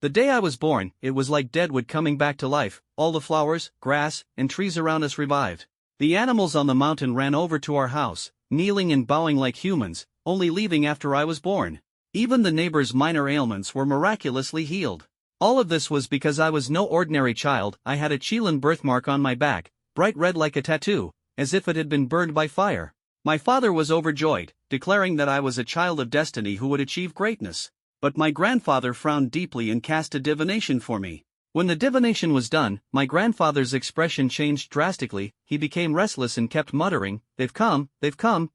The day I was born, it was like Deadwood coming back to life. All the flowers, grass, and trees around us revived. The animals on the mountain ran over to our house, kneeling and bowing like humans, only leaving after I was born. Even the neighbors' minor ailments were miraculously healed. All of this was because I was no ordinary child. I had a Chilean birthmark on my back, bright red like a tattoo, as if it had been burned by fire. My father was overjoyed, declaring that I was a child of destiny who would achieve greatness. But my grandfather frowned deeply and cast a divination for me. When the divination was done, my grandfather's expression changed drastically. He became restless and kept muttering, they've come,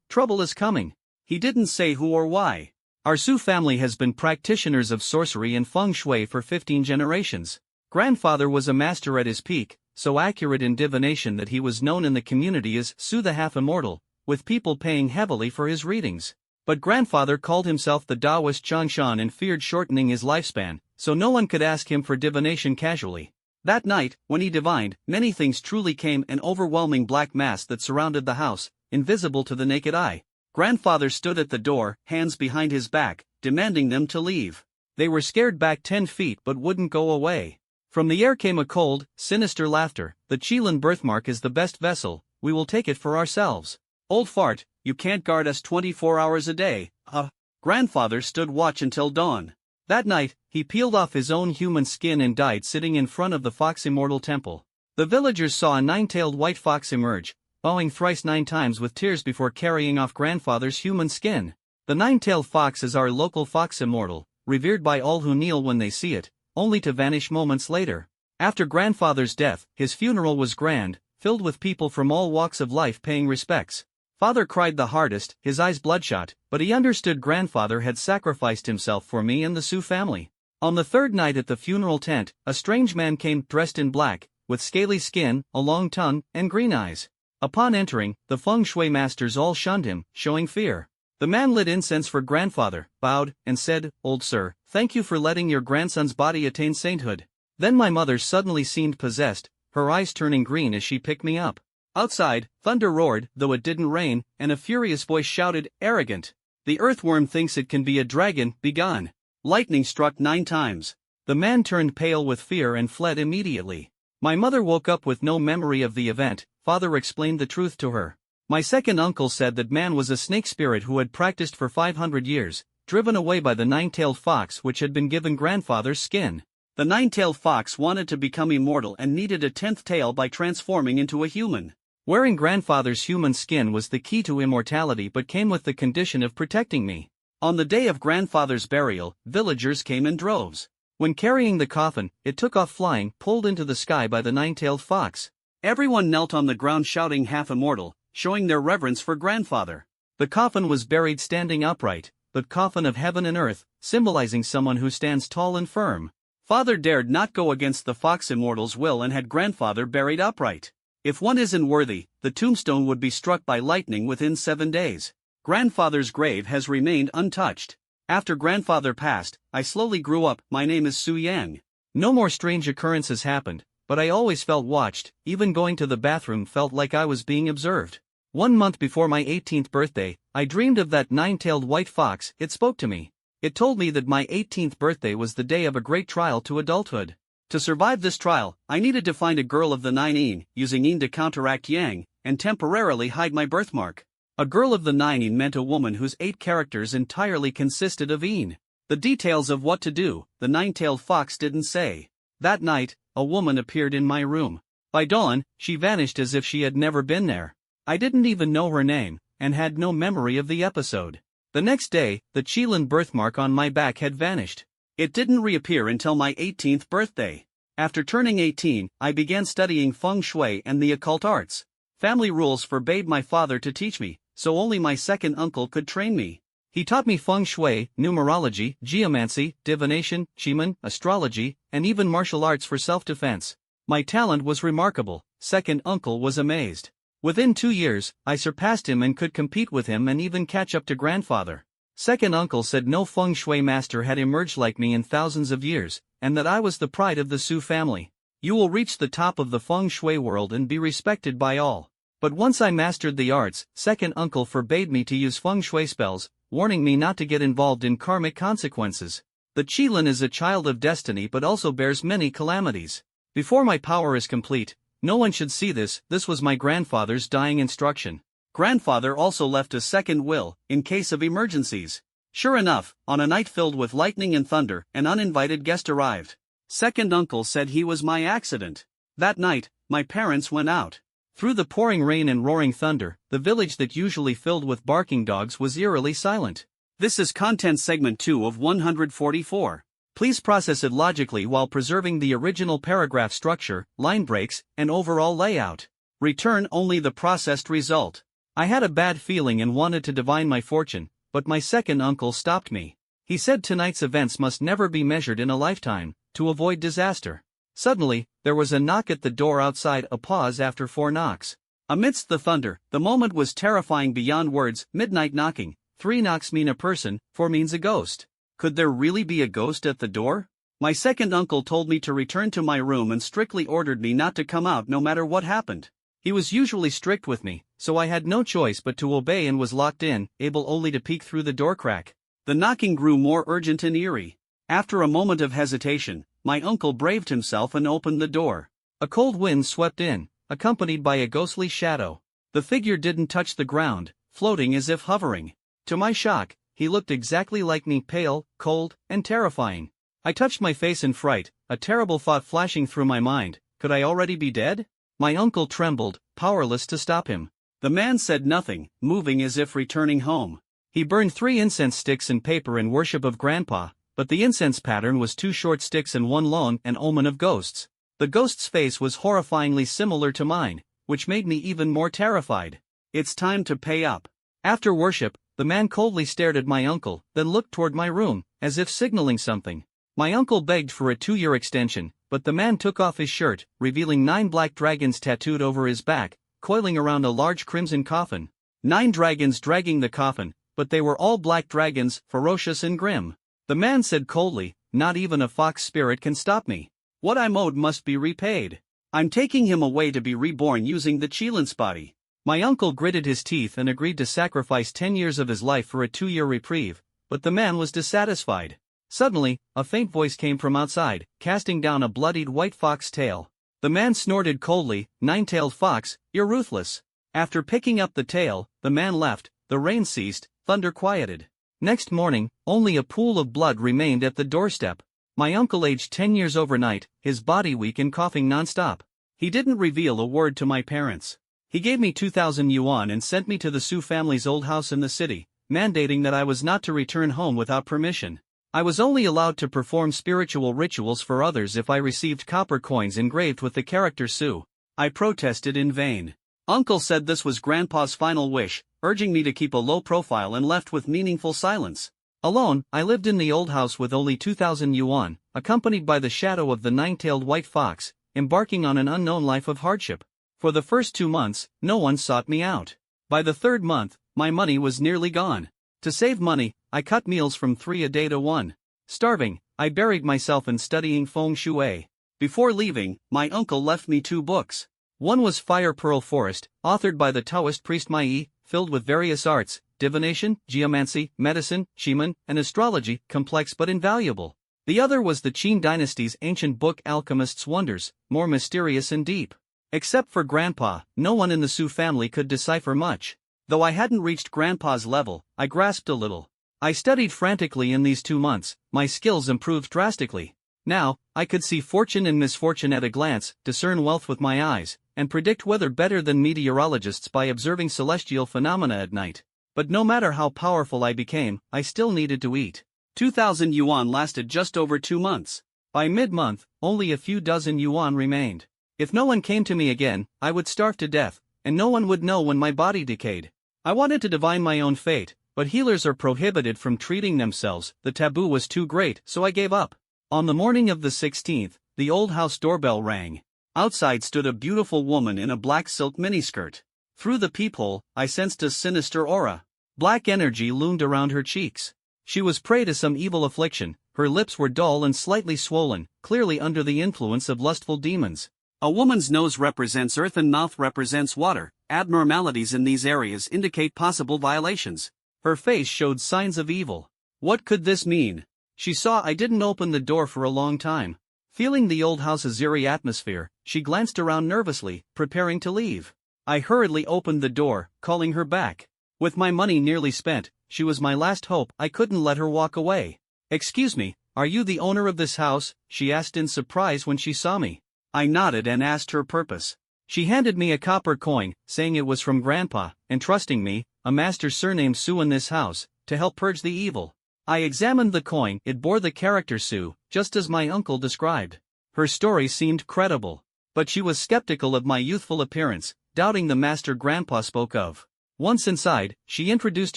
trouble is coming." He didn't say who or why. Our Sioux family has been practitioners of sorcery and feng shui for 15 generations. Grandfather was a master at his peak, so accurate in divination that he was known in the community as Sioux the Half-Immortal, with people paying heavily for his readings. But grandfather called himself the Taoist Changshan and feared shortening his lifespan, so no one could ask him for divination casually. That night, when he divined, many things truly came: an overwhelming black mass that surrounded the house, invisible to the naked eye. Grandfather stood at the door, hands behind his back, demanding them to leave. They were scared back 10 feet but wouldn't go away. From the air came a cold, sinister laughter. "The Chilean birthmark is the best vessel, we will take it for ourselves. Old fart, you can't guard us 24 hours a day, huh?" Grandfather stood watch until dawn. That night, he peeled off his own human skin and died sitting in front of the Fox Immortal Temple. The villagers saw a 9-tailed white fox emerge, bowing thrice 9 times with tears before carrying off grandfather's human skin. The 9-tailed fox is our local Fox Immortal, revered by all who kneel when they see it, only to vanish moments later. After grandfather's death, his funeral was grand, filled with people from all walks of life paying respects. Father cried the hardest, his eyes bloodshot, but he understood grandfather had sacrificed himself for me and the Sioux family. On the third night at the funeral tent, a strange man came dressed in black, with scaly skin, a long tongue, and green eyes. Upon entering, the feng shui masters all shunned him, showing fear. The man lit incense for grandfather, bowed, and said, "Old sir, thank you for letting your grandson's body attain sainthood." Then my mother suddenly seemed possessed, her eyes turning green as she picked me up. Outside, thunder roared, though it didn't rain, and a furious voice shouted, "Arrogant! The earthworm thinks it can be a dragon, begone!" Lightning struck 9 times. The man turned pale with fear and fled immediately. My mother woke up with no memory of the event. Father explained the truth to her. My second uncle said that man was a snake spirit who had practiced for 500 years, driven away by the 9-tailed fox which had been given grandfather's skin. The 9-tailed fox wanted to become immortal and needed a 10th tail by transforming into a human. Wearing grandfather's human skin was the key to immortality but came with the condition of protecting me. On the day of grandfather's burial, villagers came in droves. When carrying the coffin, it took off flying, pulled into the sky by the 9-tailed fox. Everyone knelt on the ground shouting "half immortal," showing their reverence for grandfather. The coffin was buried standing upright, but coffin of heaven and earth, symbolizing someone who stands tall and firm. Father dared not go against the Fox Immortal's will and had grandfather buried upright. If one isn't worthy, the tombstone would be struck by lightning within 7 days. Grandfather's grave has remained untouched. After grandfather passed, I slowly grew up. My name is Su Yang. No more strange occurrences happened, but I always felt watched. Even going to the bathroom felt like I was being observed. 1 month before my 18th birthday, I dreamed of that 9-tailed white fox. It spoke to me. It told me that my 18th birthday was the day of a great trial to adulthood. To survive this trial, I needed to find a girl of the 9 yin, using yin to counteract yang, and temporarily hide my birthmark. A girl of the 9 yin meant a woman whose 8 characters entirely consisted of yin. The details of what to do, the 9-tailed fox didn't say. That night, a woman appeared in my room. By dawn, she vanished as if she had never been there. I didn't even know her name, and had no memory of the episode. The next day, the Chilean birthmark on my back had vanished. It didn't reappear until my 18th birthday. After turning 18, I began studying feng shui and the occult arts. Family rules forbade my father to teach me, so only my second uncle could train me. He taught me feng shui, numerology, geomancy, divination, shaman, astrology, and even martial arts for self-defense. My talent was remarkable. Second uncle was amazed. Within 2 years, I surpassed him and could compete with him and even catch up to grandfather. Second uncle said no feng shui master had emerged like me in thousands of years, and that I was the pride of the Sioux family. You will reach the top of the feng shui world and be respected by all. But once I mastered the arts, second uncle forbade me to use feng shui spells, warning me not to get involved in karmic consequences. The Qilin is a child of destiny but also bears many calamities. Before my power is complete, no one should see this. This was my grandfather's dying instruction. Grandfather also left a second will, in case of emergencies. Sure enough, on a night filled with lightning and thunder, an uninvited guest arrived. Second uncle said he was my accident. That night, my parents went out. Through the pouring rain and roaring thunder, the village that usually filled with barking dogs was eerily silent. This is content segment 2 of 144. Please process it logically while preserving the original paragraph structure, line breaks, and overall layout. Return only the processed result. I had a bad feeling and wanted to divine my fortune, but my second uncle stopped me. He said tonight's events must never be measured in a lifetime, to avoid disaster. Suddenly, there was a knock at the door outside, a pause after 4 knocks. Amidst the thunder, the moment was terrifying beyond words. Midnight knocking. 3 knocks mean a person, 4 means a ghost. Could there really be a ghost at the door? My second uncle told me to return to my room and strictly ordered me not to come out no matter what happened. He was usually strict with me, so I had no choice but to obey and was locked in, able only to peek through the door crack. The knocking grew more urgent and eerie. After a moment of hesitation, my uncle braved himself and opened the door. A cold wind swept in, accompanied by a ghostly shadow. The figure didn't touch the ground, floating as if hovering. To my shock, he looked exactly like me, pale, cold, and terrifying. I touched my face in fright, a terrible thought flashing through my mind. Could I already be dead? My uncle trembled, powerless to stop him. The man said nothing, moving as if returning home. He burned 3 incense sticks in paper in worship of Grandpa, but the incense pattern was 2 short sticks and 1 long, an omen of ghosts. The ghost's face was horrifyingly similar to mine, which made me even more terrified. It's time to pay up. After worship, the man coldly stared at my uncle, then looked toward my room, as if signaling something. My uncle begged for a 2-year extension, but the man took off his shirt, revealing 9 black dragons tattooed over his back, coiling around a large crimson coffin. 9 dragons dragging the coffin, but they were all black dragons, ferocious and grim. The man said coldly, "Not even a fox spirit can stop me. What I'm owed must be repaid. I'm taking him away to be reborn using the Qilin's body." My uncle gritted his teeth and agreed to sacrifice 10 years of his life for a 2-year reprieve, but the man was dissatisfied. Suddenly, a faint voice came from outside, casting down a bloodied white fox tail. The man snorted coldly, "Nine-tailed fox, you're ruthless." After picking up the tail, the man left. The rain ceased, thunder quieted. Next morning, only a pool of blood remained at the doorstep. My uncle aged 10 years overnight, his body weak and coughing nonstop. He didn't reveal a word to my parents. He gave me 2,000 yuan and sent me to the Su family's old house in the city, mandating that I was not to return home without permission. I was only allowed to perform spiritual rituals for others if I received copper coins engraved with the character Su. I protested in vain. Uncle said this was Grandpa's final wish, urging me to keep a low profile and left with meaningful silence. Alone, I lived in the old house with only 2,000 yuan, accompanied by the shadow of the 9-tailed white fox, embarking on an unknown life of hardship. For the first 2 months, no one sought me out. By the 3rd month, my money was nearly gone. To save money, I cut meals from 3 a day to 1. Starving, I buried myself in studying feng shui. Before leaving, my uncle left me 2 books. One was Fire Pearl Forest, authored by the Taoist priest Mai, filled with various arts, divination, geomancy, medicine, shaman, and astrology, complex but invaluable. The other was the Qin dynasty's ancient book Alchemist's Wonders, more mysterious and deep. Except for Grandpa, no one in the Su family could decipher much. Though I hadn't reached Grandpa's level, I grasped a little. I studied frantically in these 2 months, my skills improved drastically. Now, I could see fortune and misfortune at a glance, discern wealth with my eyes, and predict weather better than meteorologists by observing celestial phenomena at night. But no matter how powerful I became, I still needed to eat. 2,000 yuan lasted just over 2 months. By mid-month, only a few dozen yuan remained. If no one came to me again, I would starve to death, and no one would know when my body decayed. I wanted to divine my own fate, but healers are prohibited from treating themselves. The taboo was too great, so I gave up. On the morning of the 16th, the old house doorbell rang. Outside stood a beautiful woman in a black silk miniskirt. Through the peephole, I sensed a sinister aura. Black energy loomed around her cheeks. She was prey to some evil affliction. Her lips were dull and slightly swollen, clearly under the influence of lustful demons. A woman's nose represents earth and mouth represents water. Abnormalities in these areas indicate possible violations. Her face showed signs of evil. What could this mean? She saw I didn't open the door for a long time. Feeling the old house's eerie atmosphere, she glanced around nervously, preparing to leave. I hurriedly opened the door, calling her back. With my money nearly spent, she was my last hope. I couldn't let her walk away. "Excuse me, are you the owner of this house?" she asked in surprise when she saw me. I nodded and asked her purpose. She handed me a copper coin, saying it was from Grandpa, entrusting me, a master surnamed Sue in this house, to help purge the evil. I examined the coin. It bore the character Sue, just as my uncle described. Her story seemed credible. But she was skeptical of my youthful appearance, doubting the master Grandpa spoke of. Once inside, she introduced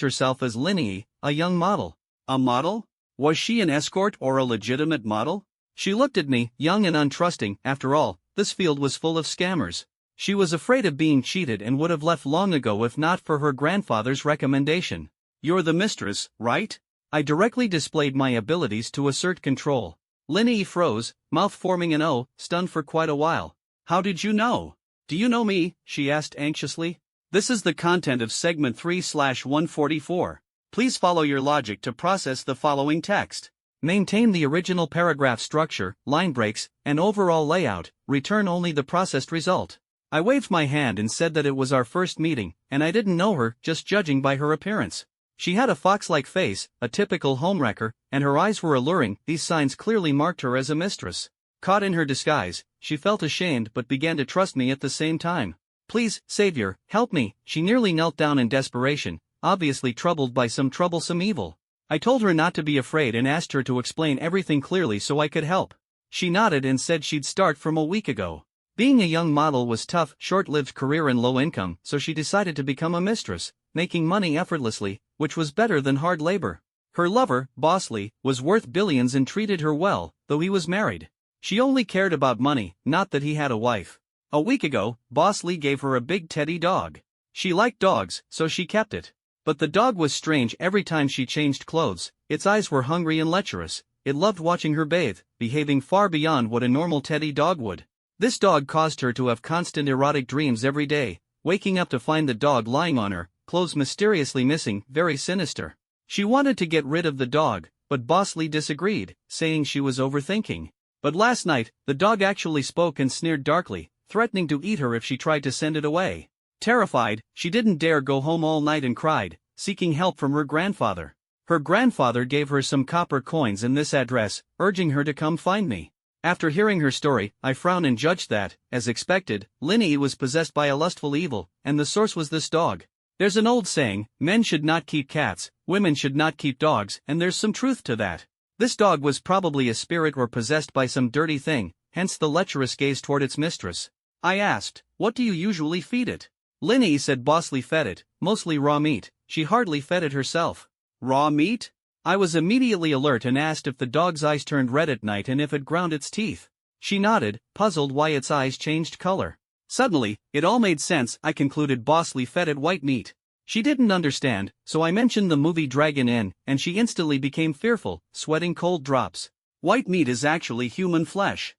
herself as Linny, a young model. A model? Was she an escort or a legitimate model? She looked at me, young and untrusting. After all, this field was full of scammers. She was afraid of being cheated and would have left long ago if not for her grandfather's recommendation. "You're the mistress, right?" I directly displayed my abilities to assert control. Linny froze, mouth forming an O, stunned for quite a while. "How did you know?" "Do you know me?" she asked anxiously. This is the content of segment 3/144. Please follow your logic to process the following text. Maintain the original paragraph structure, line breaks, and overall layout. Return only the processed result. I waved my hand and said that it was our first meeting, and I didn't know her, just judging by her appearance. She had a fox-like face, a typical homewrecker, and her eyes were alluring. These signs clearly marked her as a mistress. Caught in her disguise, she felt ashamed but began to trust me at the same time. "Please, Savior, help me." She nearly knelt down in desperation, obviously troubled by some troublesome evil. I told her not to be afraid and asked her to explain everything clearly so I could help. She nodded and said she'd start from a week ago. Being a young model was tough, short-lived career and low income, so she decided to become a mistress, making money effortlessly, which was better than hard labor. Her lover, Bosley, was worth billions and treated her well, though he was married. She only cared about money, not that he had a wife. A week ago, Bosley gave her a big teddy dog. She liked dogs, so she kept it. But the dog was strange every time she changed clothes. Its eyes were hungry and lecherous. It loved watching her bathe, behaving far beyond what a normal teddy dog would. This dog caused her to have constant erotic dreams every day, waking up to find the dog lying on her, clothes mysteriously missing, very sinister. She wanted to get rid of the dog, but Bosley disagreed, saying she was overthinking. But last night, the dog actually spoke and sneered darkly, threatening to eat her if she tried to send it away. Terrified, she didn't dare go home all night and cried, seeking help from her grandfather. Her grandfather gave her some copper coins and this address, urging her to come find me. After hearing her story, I frowned and judged that, as expected, Linny was possessed by a lustful evil, and the source was this dog. There's an old saying, men should not keep cats, women should not keep dogs, and there's some truth to that. This dog was probably a spirit or possessed by some dirty thing, hence the lecherous gaze toward its mistress. I asked, "What do you usually feed it?" Linny said Bosley fed it, mostly raw meat. She hardly fed it herself. Raw meat? I was immediately alert and asked if the dog's eyes turned red at night and if it ground its teeth. She nodded, puzzled why its eyes changed color. Suddenly, it all made sense. I concluded Bosley fed it white meat. She didn't understand, so I mentioned the movie Dragon Inn, and she instantly became fearful, sweating cold drops. White meat is actually human flesh.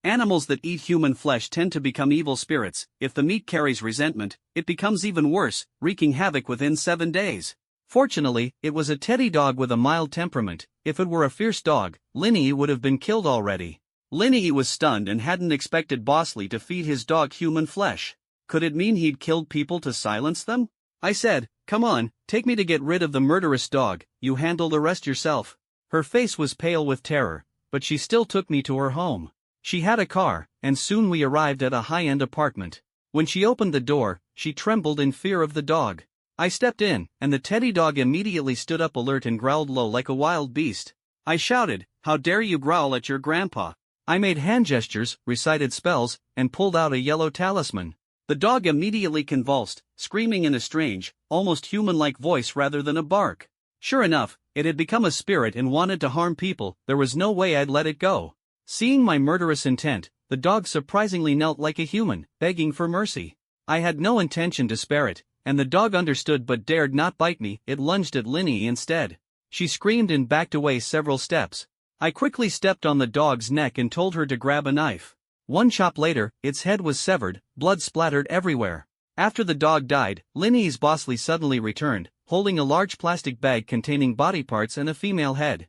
Animals that eat human flesh tend to become evil spirits. If the meat carries resentment, it becomes even worse, wreaking havoc within 7 days. Fortunately, it was a teddy dog with a mild temperament. If it were a fierce dog, Linny would have been killed already. Linny was stunned and hadn't expected Bosley to feed his dog human flesh. Could it mean he'd killed people to silence them? I said, "Come on, take me to get rid of the murderous dog, you handle the rest yourself." Her face was pale with terror, but she still took me to her home. She had a car, and soon we arrived at a high-end apartment. When she opened the door, she trembled in fear of the dog. I stepped in, and the teddy dog immediately stood up alert and growled low like a wild beast. I shouted, "How dare you growl at your grandpa?" I made hand gestures, recited spells, and pulled out a yellow talisman. The dog immediately convulsed, screaming in a strange, almost human-like voice rather than a bark. Sure enough, it had become a spirit and wanted to harm people. There was no way I'd let it go. Seeing my murderous intent, the dog surprisingly knelt like a human, begging for mercy. I had no intention to spare it, and the dog understood but dared not bite me. It lunged at Linny instead. She screamed and backed away several steps. I quickly stepped on the dog's neck and told her to grab a knife. One chop later, its head was severed, blood splattered everywhere. After the dog died, Linny's Bosley suddenly returned, holding a large plastic bag containing body parts and a female head.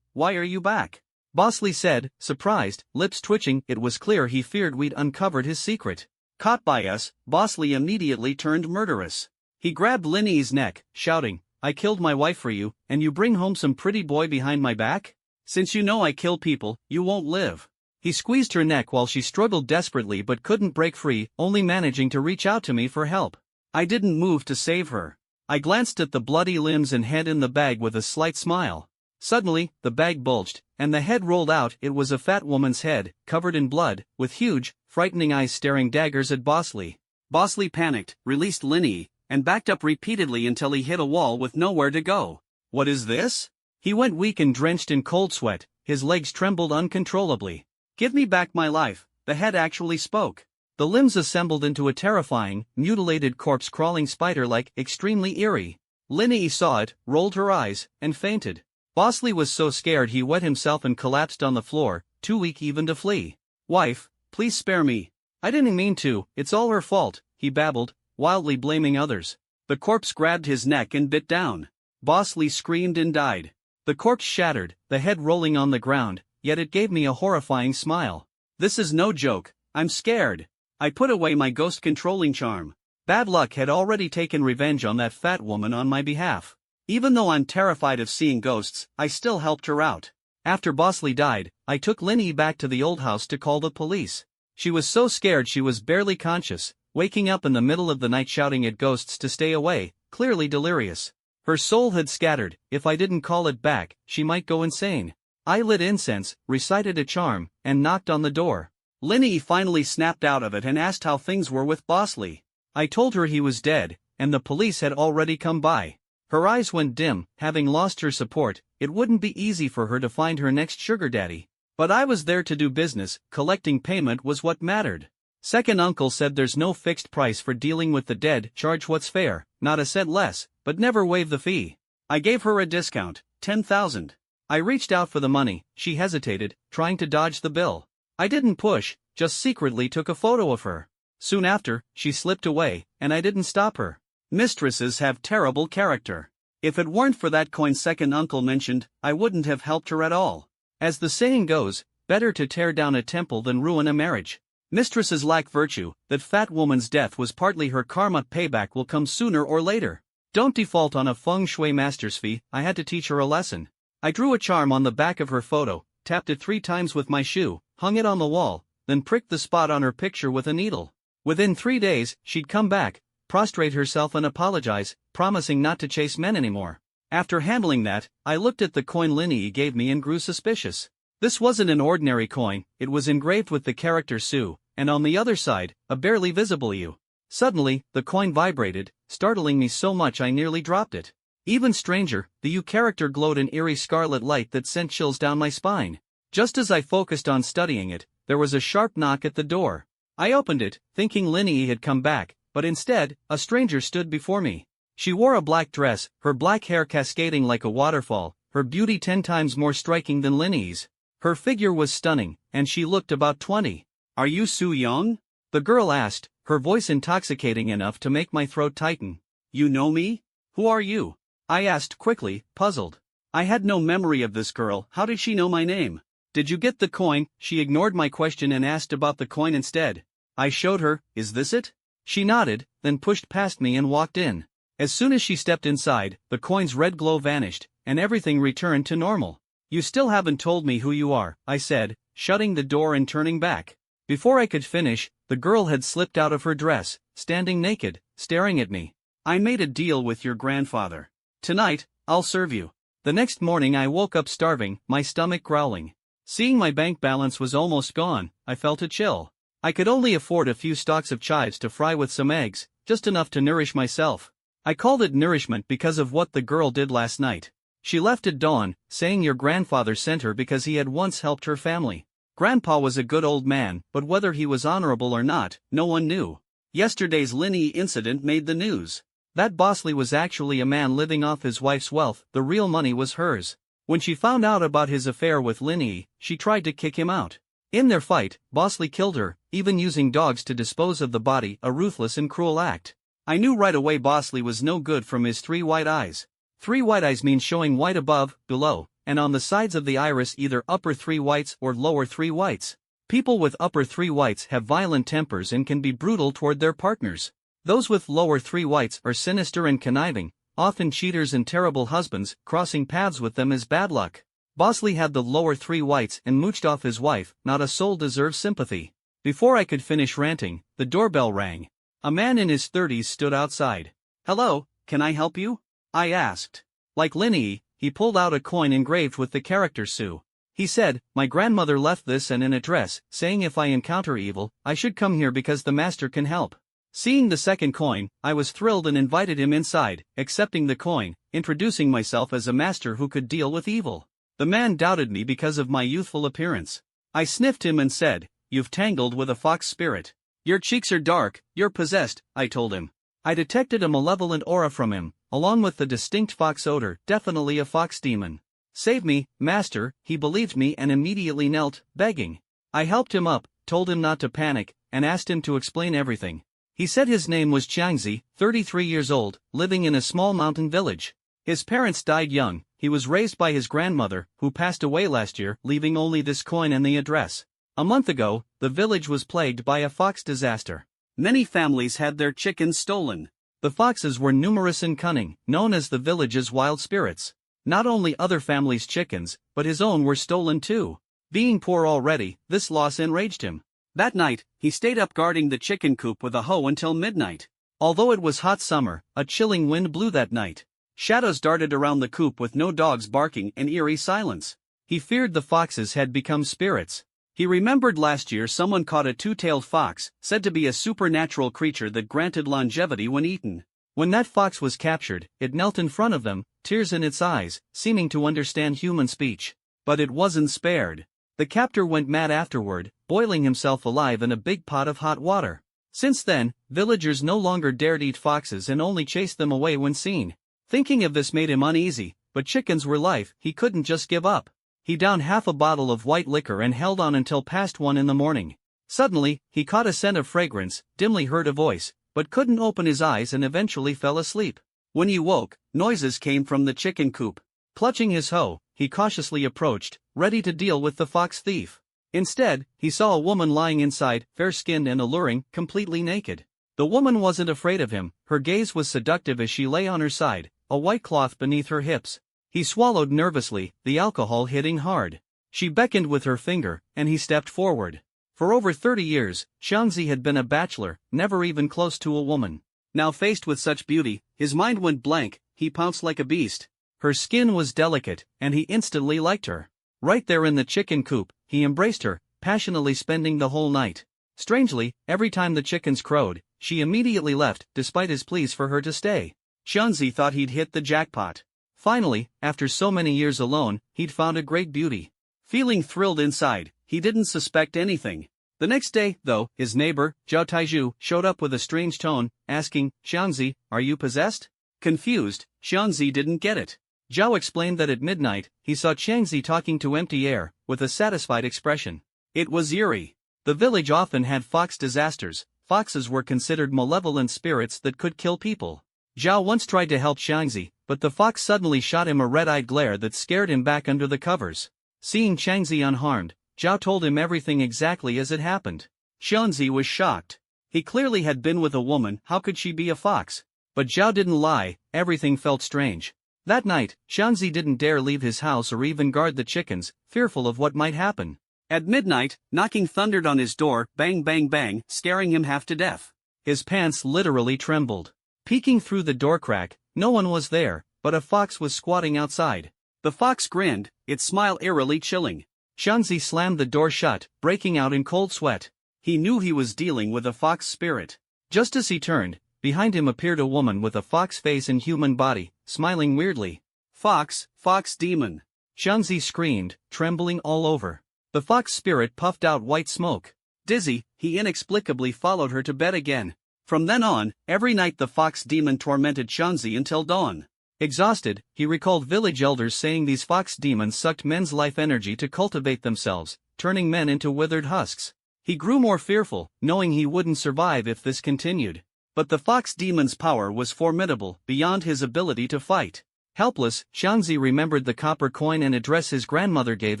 why are you back? Bosley said, surprised, lips twitching. It was clear he feared we'd uncovered his secret. Caught by us, Bosley immediately turned murderous. He grabbed Linny's neck, shouting, I killed my wife for you, and you bring home some pretty boy behind my back? Since you know I kill people, you won't live. He squeezed her neck while she struggled desperately but couldn't break free, only managing to reach out to me for help. I didn't move to save her. I glanced at the bloody limbs and head in the bag with a slight smile. Suddenly, the bag bulged, and the head rolled out. It was a fat woman's head, covered in blood, with huge, frightening eyes staring daggers at Bosley. Bosley panicked, released Linny, and backed up repeatedly until he hit a wall with nowhere to go. What is this? He went weak and drenched in cold sweat, his legs trembled uncontrollably. Give me back my life, the head actually spoke. The limbs assembled into a terrifying, mutilated corpse crawling spider-like, extremely eerie. Linny saw it, rolled her eyes, and fainted. Bosley was so scared he wet himself and collapsed on the floor, too weak even to flee. Wife, please spare me. I didn't mean to, it's all her fault, he babbled, wildly blaming others. The corpse grabbed his neck and bit down. Bosley screamed and died. The corpse shattered, the head rolling on the ground, yet it gave me a horrifying smile. This is no joke, I'm scared. I put away my ghost-controlling charm. Bad luck had already taken revenge on that fat woman on my behalf. Even though I'm terrified of seeing ghosts, I still helped her out. After Bosley died, I took Linny back to the old house to call the police. She was so scared she was barely conscious, waking up in the middle of the night shouting at ghosts to stay away, clearly delirious. Her soul had scattered. If I didn't call it back, she might go insane. I lit incense, recited a charm, and knocked on the door. Linny finally snapped out of it and asked how things were with Bosley. I told her he was dead, and the police had already come by. Her eyes went dim, having lost her support. It wouldn't be easy for her to find her next sugar daddy. But I was there to do business, collecting payment was what mattered. Second uncle said there's no fixed price for dealing with the dead, charge what's fair, not a cent less, but never waive the fee. I gave her a discount, $10,000. I reached out for the money, she hesitated, trying to dodge the bill. I didn't push, just secretly took a photo of her. Soon after, she slipped away, and I didn't stop her. Mistresses have terrible character. If it weren't for that coin second uncle mentioned, I wouldn't have helped her at all. As the saying goes, better to tear down a temple than ruin a marriage. Mistresses lack virtue. That fat woman's death was partly her karma. Payback will come sooner or later. Don't default on a feng shui master's fee. I had to teach her a lesson. I drew a charm on the back of her photo, tapped it 3 times with my shoe, hung it on the wall, then pricked the spot on her picture with a needle. Within 3 days, she'd come back, prostrate herself and apologize, promising not to chase men anymore. After handling that, I looked at the coin Linny gave me and grew suspicious. This wasn't an ordinary coin, it was engraved with the character Sue, and on the other side, a barely visible U. Suddenly, the coin vibrated, startling me so much I nearly dropped it. Even stranger, the U character glowed an eerie scarlet light that sent chills down my spine. Just as I focused on studying it, there was a sharp knock at the door. I opened it, thinking Linny had come back, but instead, a stranger stood before me. She wore a black dress, her black hair cascading like a waterfall, her beauty 10 times more striking than Linny's. Her figure was stunning, and she looked about 20. Are you Sue Young? The girl asked, her voice intoxicating enough to make my throat tighten. You know me? Who are you? I asked quickly, puzzled. I had no memory of this girl. How did she know my name? Did you get the coin? She ignored my question and asked about the coin instead. I showed her. Is this it? She nodded, then pushed past me and walked in. As soon as she stepped inside, the coin's red glow vanished, and everything returned to normal. You still haven't told me who you are, I said, shutting the door and turning back. Before I could finish, the girl had slipped out of her dress, standing naked, staring at me. I made a deal with your grandfather. Tonight, I'll serve you. The next morning I woke up starving, my stomach growling. Seeing my bank balance was almost gone, I felt a chill. I could only afford a few stalks of chives to fry with some eggs, just enough to nourish myself. I called it nourishment because of what the girl did last night. She left at dawn, saying your grandfather sent her because he had once helped her family. Grandpa was a good old man, but whether he was honorable or not, no one knew. Yesterday's Linny incident made the news. That Bosley was actually a man living off his wife's wealth, the real money was hers. When she found out about his affair with Linny, she tried to kick him out. In their fight, Bosley killed her, even using dogs to dispose of the body, a ruthless and cruel act. I knew right away Bosley was no good from his 3 white eyes. 3 white eyes means showing white above, below, and on the sides of the iris either upper 3 whites or lower 3 whites. People with upper 3 whites have violent tempers and can be brutal toward their partners. Those with lower 3 whites are sinister and conniving, often cheaters and terrible husbands. Crossing paths with them is bad luck. Bosley had the lower 3 whites and mooched off his wife. Not a soul deserves sympathy. Before I could finish ranting, the doorbell rang. A man in his 30s stood outside. "Hello, can I help you?" I asked. Like Linney, he pulled out a coin engraved with the character Sue. He said, "My grandmother left this and an address, saying if I encounter evil, I should come here because the master can help." Seeing the second coin, I was thrilled and invited him inside, accepting the coin, introducing myself as a master who could deal with evil. The man doubted me because of my youthful appearance. I sniffed him and said, "You've tangled with a fox spirit. Your cheeks are dark, you're possessed," I told him. I detected a malevolent aura from him, along with the distinct fox odor, definitely a fox demon. "Save me, master," he believed me and immediately knelt, begging. I helped him up, told him not to panic, and asked him to explain everything. He said his name was Xiangzi, 33 years old, living in a small mountain village. His parents died young. He was raised by his grandmother, who passed away last year, leaving only this coin and the address. A month ago, the village was plagued by a fox disaster. Many families had their chickens stolen. The foxes were numerous and cunning, known as the village's wild spirits. Not only other families' chickens, but his own were stolen too. Being poor already, this loss enraged him. That night, he stayed up guarding the chicken coop with a hoe until midnight. Although it was hot summer, a chilling wind blew that night. Shadows darted around the coop with no dogs barking and eerie silence. He feared the foxes had become spirits. He remembered last year someone caught a two-tailed fox, said to be a supernatural creature that granted longevity when eaten. When that fox was captured, it knelt in front of them, tears in its eyes, seeming to understand human speech. But it wasn't spared. The captor went mad afterward, boiling himself alive in a big pot of hot water. Since then, villagers no longer dared eat foxes and only chased them away when seen. Thinking of this made him uneasy, but chickens were life, he couldn't just give up. He downed half a bottle of white liquor and held on until past 1 in the morning. Suddenly, he caught a scent of fragrance, dimly heard a voice, but couldn't open his eyes and eventually fell asleep. When he woke, noises came from the chicken coop. Clutching his hoe, he cautiously approached, ready to deal with the fox thief. Instead, he saw a woman lying inside, fair-skinned and alluring, completely naked. The woman wasn't afraid of him, her gaze was seductive as she lay on her side, a white cloth beneath her hips. He swallowed nervously, the alcohol hitting hard. She beckoned with her finger, and he stepped forward. For over 30 years, Xiangzi had been a bachelor, never even close to a woman. Now faced with such beauty, his mind went blank, he pounced like a beast. Her skin was delicate, and he instantly liked her. Right there in the chicken coop, he embraced her, passionately spending the whole night. Strangely, every time the chickens crowed, she immediately left, despite his pleas for her to stay. Xiangzi thought he'd hit the jackpot. Finally, after so many years alone, he'd found a great beauty. Feeling thrilled inside, he didn't suspect anything. The next day, though, his neighbor, Zhao Taizhu, showed up with a strange tone, asking, "Xiangzi, are you possessed?" Confused, Xiangzi didn't get it. Zhao explained that at midnight, he saw Xiangzi talking to empty air, with a satisfied expression. It was eerie. The village often had fox disasters. Foxes were considered malevolent spirits that could kill people. Zhao once tried to help Xiangzi, but the fox suddenly shot him a red-eyed glare that scared him back under the covers. Seeing Xiangzi unharmed, Zhao told him everything exactly as it happened. Xiangzi was shocked. He clearly had been with a woman, how could she be a fox? But Zhao didn't lie, everything felt strange. That night, Xiangzi didn't dare leave his house or even guard the chickens, fearful of what might happen. At midnight, knocking thundered on his door, bang bang bang, scaring him half to death. His pants literally trembled. Peeking through the door crack, no one was there, but a fox was squatting outside. The fox grinned, its smile eerily chilling. Xiangzi slammed the door shut, breaking out in cold sweat. He knew he was dealing with a fox spirit. Just as he turned, behind him appeared a woman with a fox face and human body, smiling weirdly. "Fox, fox demon!" Xiangzi screamed, trembling all over. The fox spirit puffed out white smoke. Dizzy, he inexplicably followed her to bed again. From then on, every night the fox demon tormented Xiangzi until dawn. Exhausted, he recalled village elders saying these fox demons sucked men's life energy to cultivate themselves, turning men into withered husks. He grew more fearful, knowing he wouldn't survive if this continued. But the fox demon's power was formidable, beyond his ability to fight. Helpless, Xiangzi remembered the copper coin and address his grandmother gave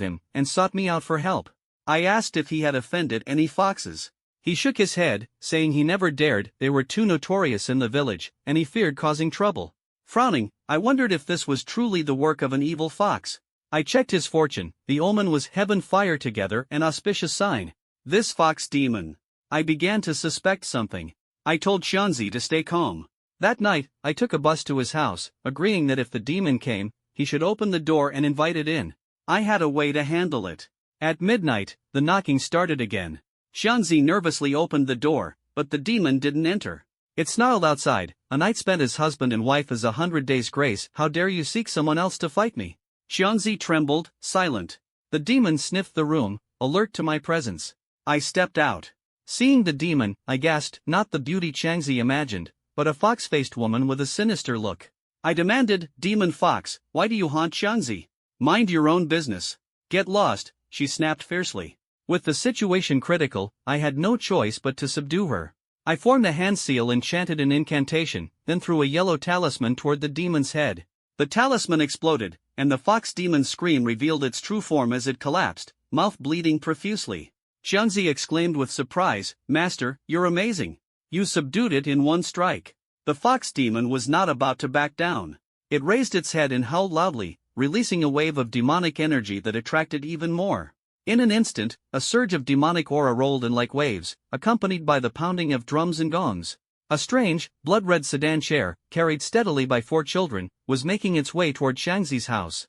him, and sought me out for help. I asked if he had offended any foxes. He shook his head, saying he never dared, they were too notorious in the village, and he feared causing trouble. Frowning, I wondered if this was truly the work of an evil fox. I checked his fortune, the omen was heaven fire together, an auspicious sign. This fox demon. I began to suspect something. I told Xiangzi to stay calm. That night, I took a bus to his house, agreeing that if the demon came, he should open the door and invite it in. I had a way to handle it. At midnight, the knocking started again. Xiangzi nervously opened the door, but the demon didn't enter. It snarled outside, "A night spent as husband and wife is 100 days' grace, how dare you seek someone else to fight me?" Xiangzi trembled, silent. The demon sniffed the room, alert to my presence. I stepped out. Seeing the demon, I gasped, not the beauty Xiangzi imagined, but a fox-faced woman with a sinister look. I demanded, "Demon fox, why do you haunt Xiangzi? Mind your own business. Get lost," she snapped fiercely. With the situation critical, I had no choice but to subdue her. I formed a hand seal and chanted an incantation, then threw a yellow talisman toward the demon's head. The talisman exploded, and the fox demon's scream revealed its true form as it collapsed, mouth bleeding profusely. Xiangzi exclaimed with surprise, "Master, you're amazing. You subdued it in one strike." The fox demon was not about to back down. It raised its head and howled loudly, releasing a wave of demonic energy that attracted even more. In an instant, a surge of demonic aura rolled in like waves, accompanied by the pounding of drums and gongs. A strange, blood-red sedan chair, carried steadily by 4 children, was making its way toward Xiangzi's house.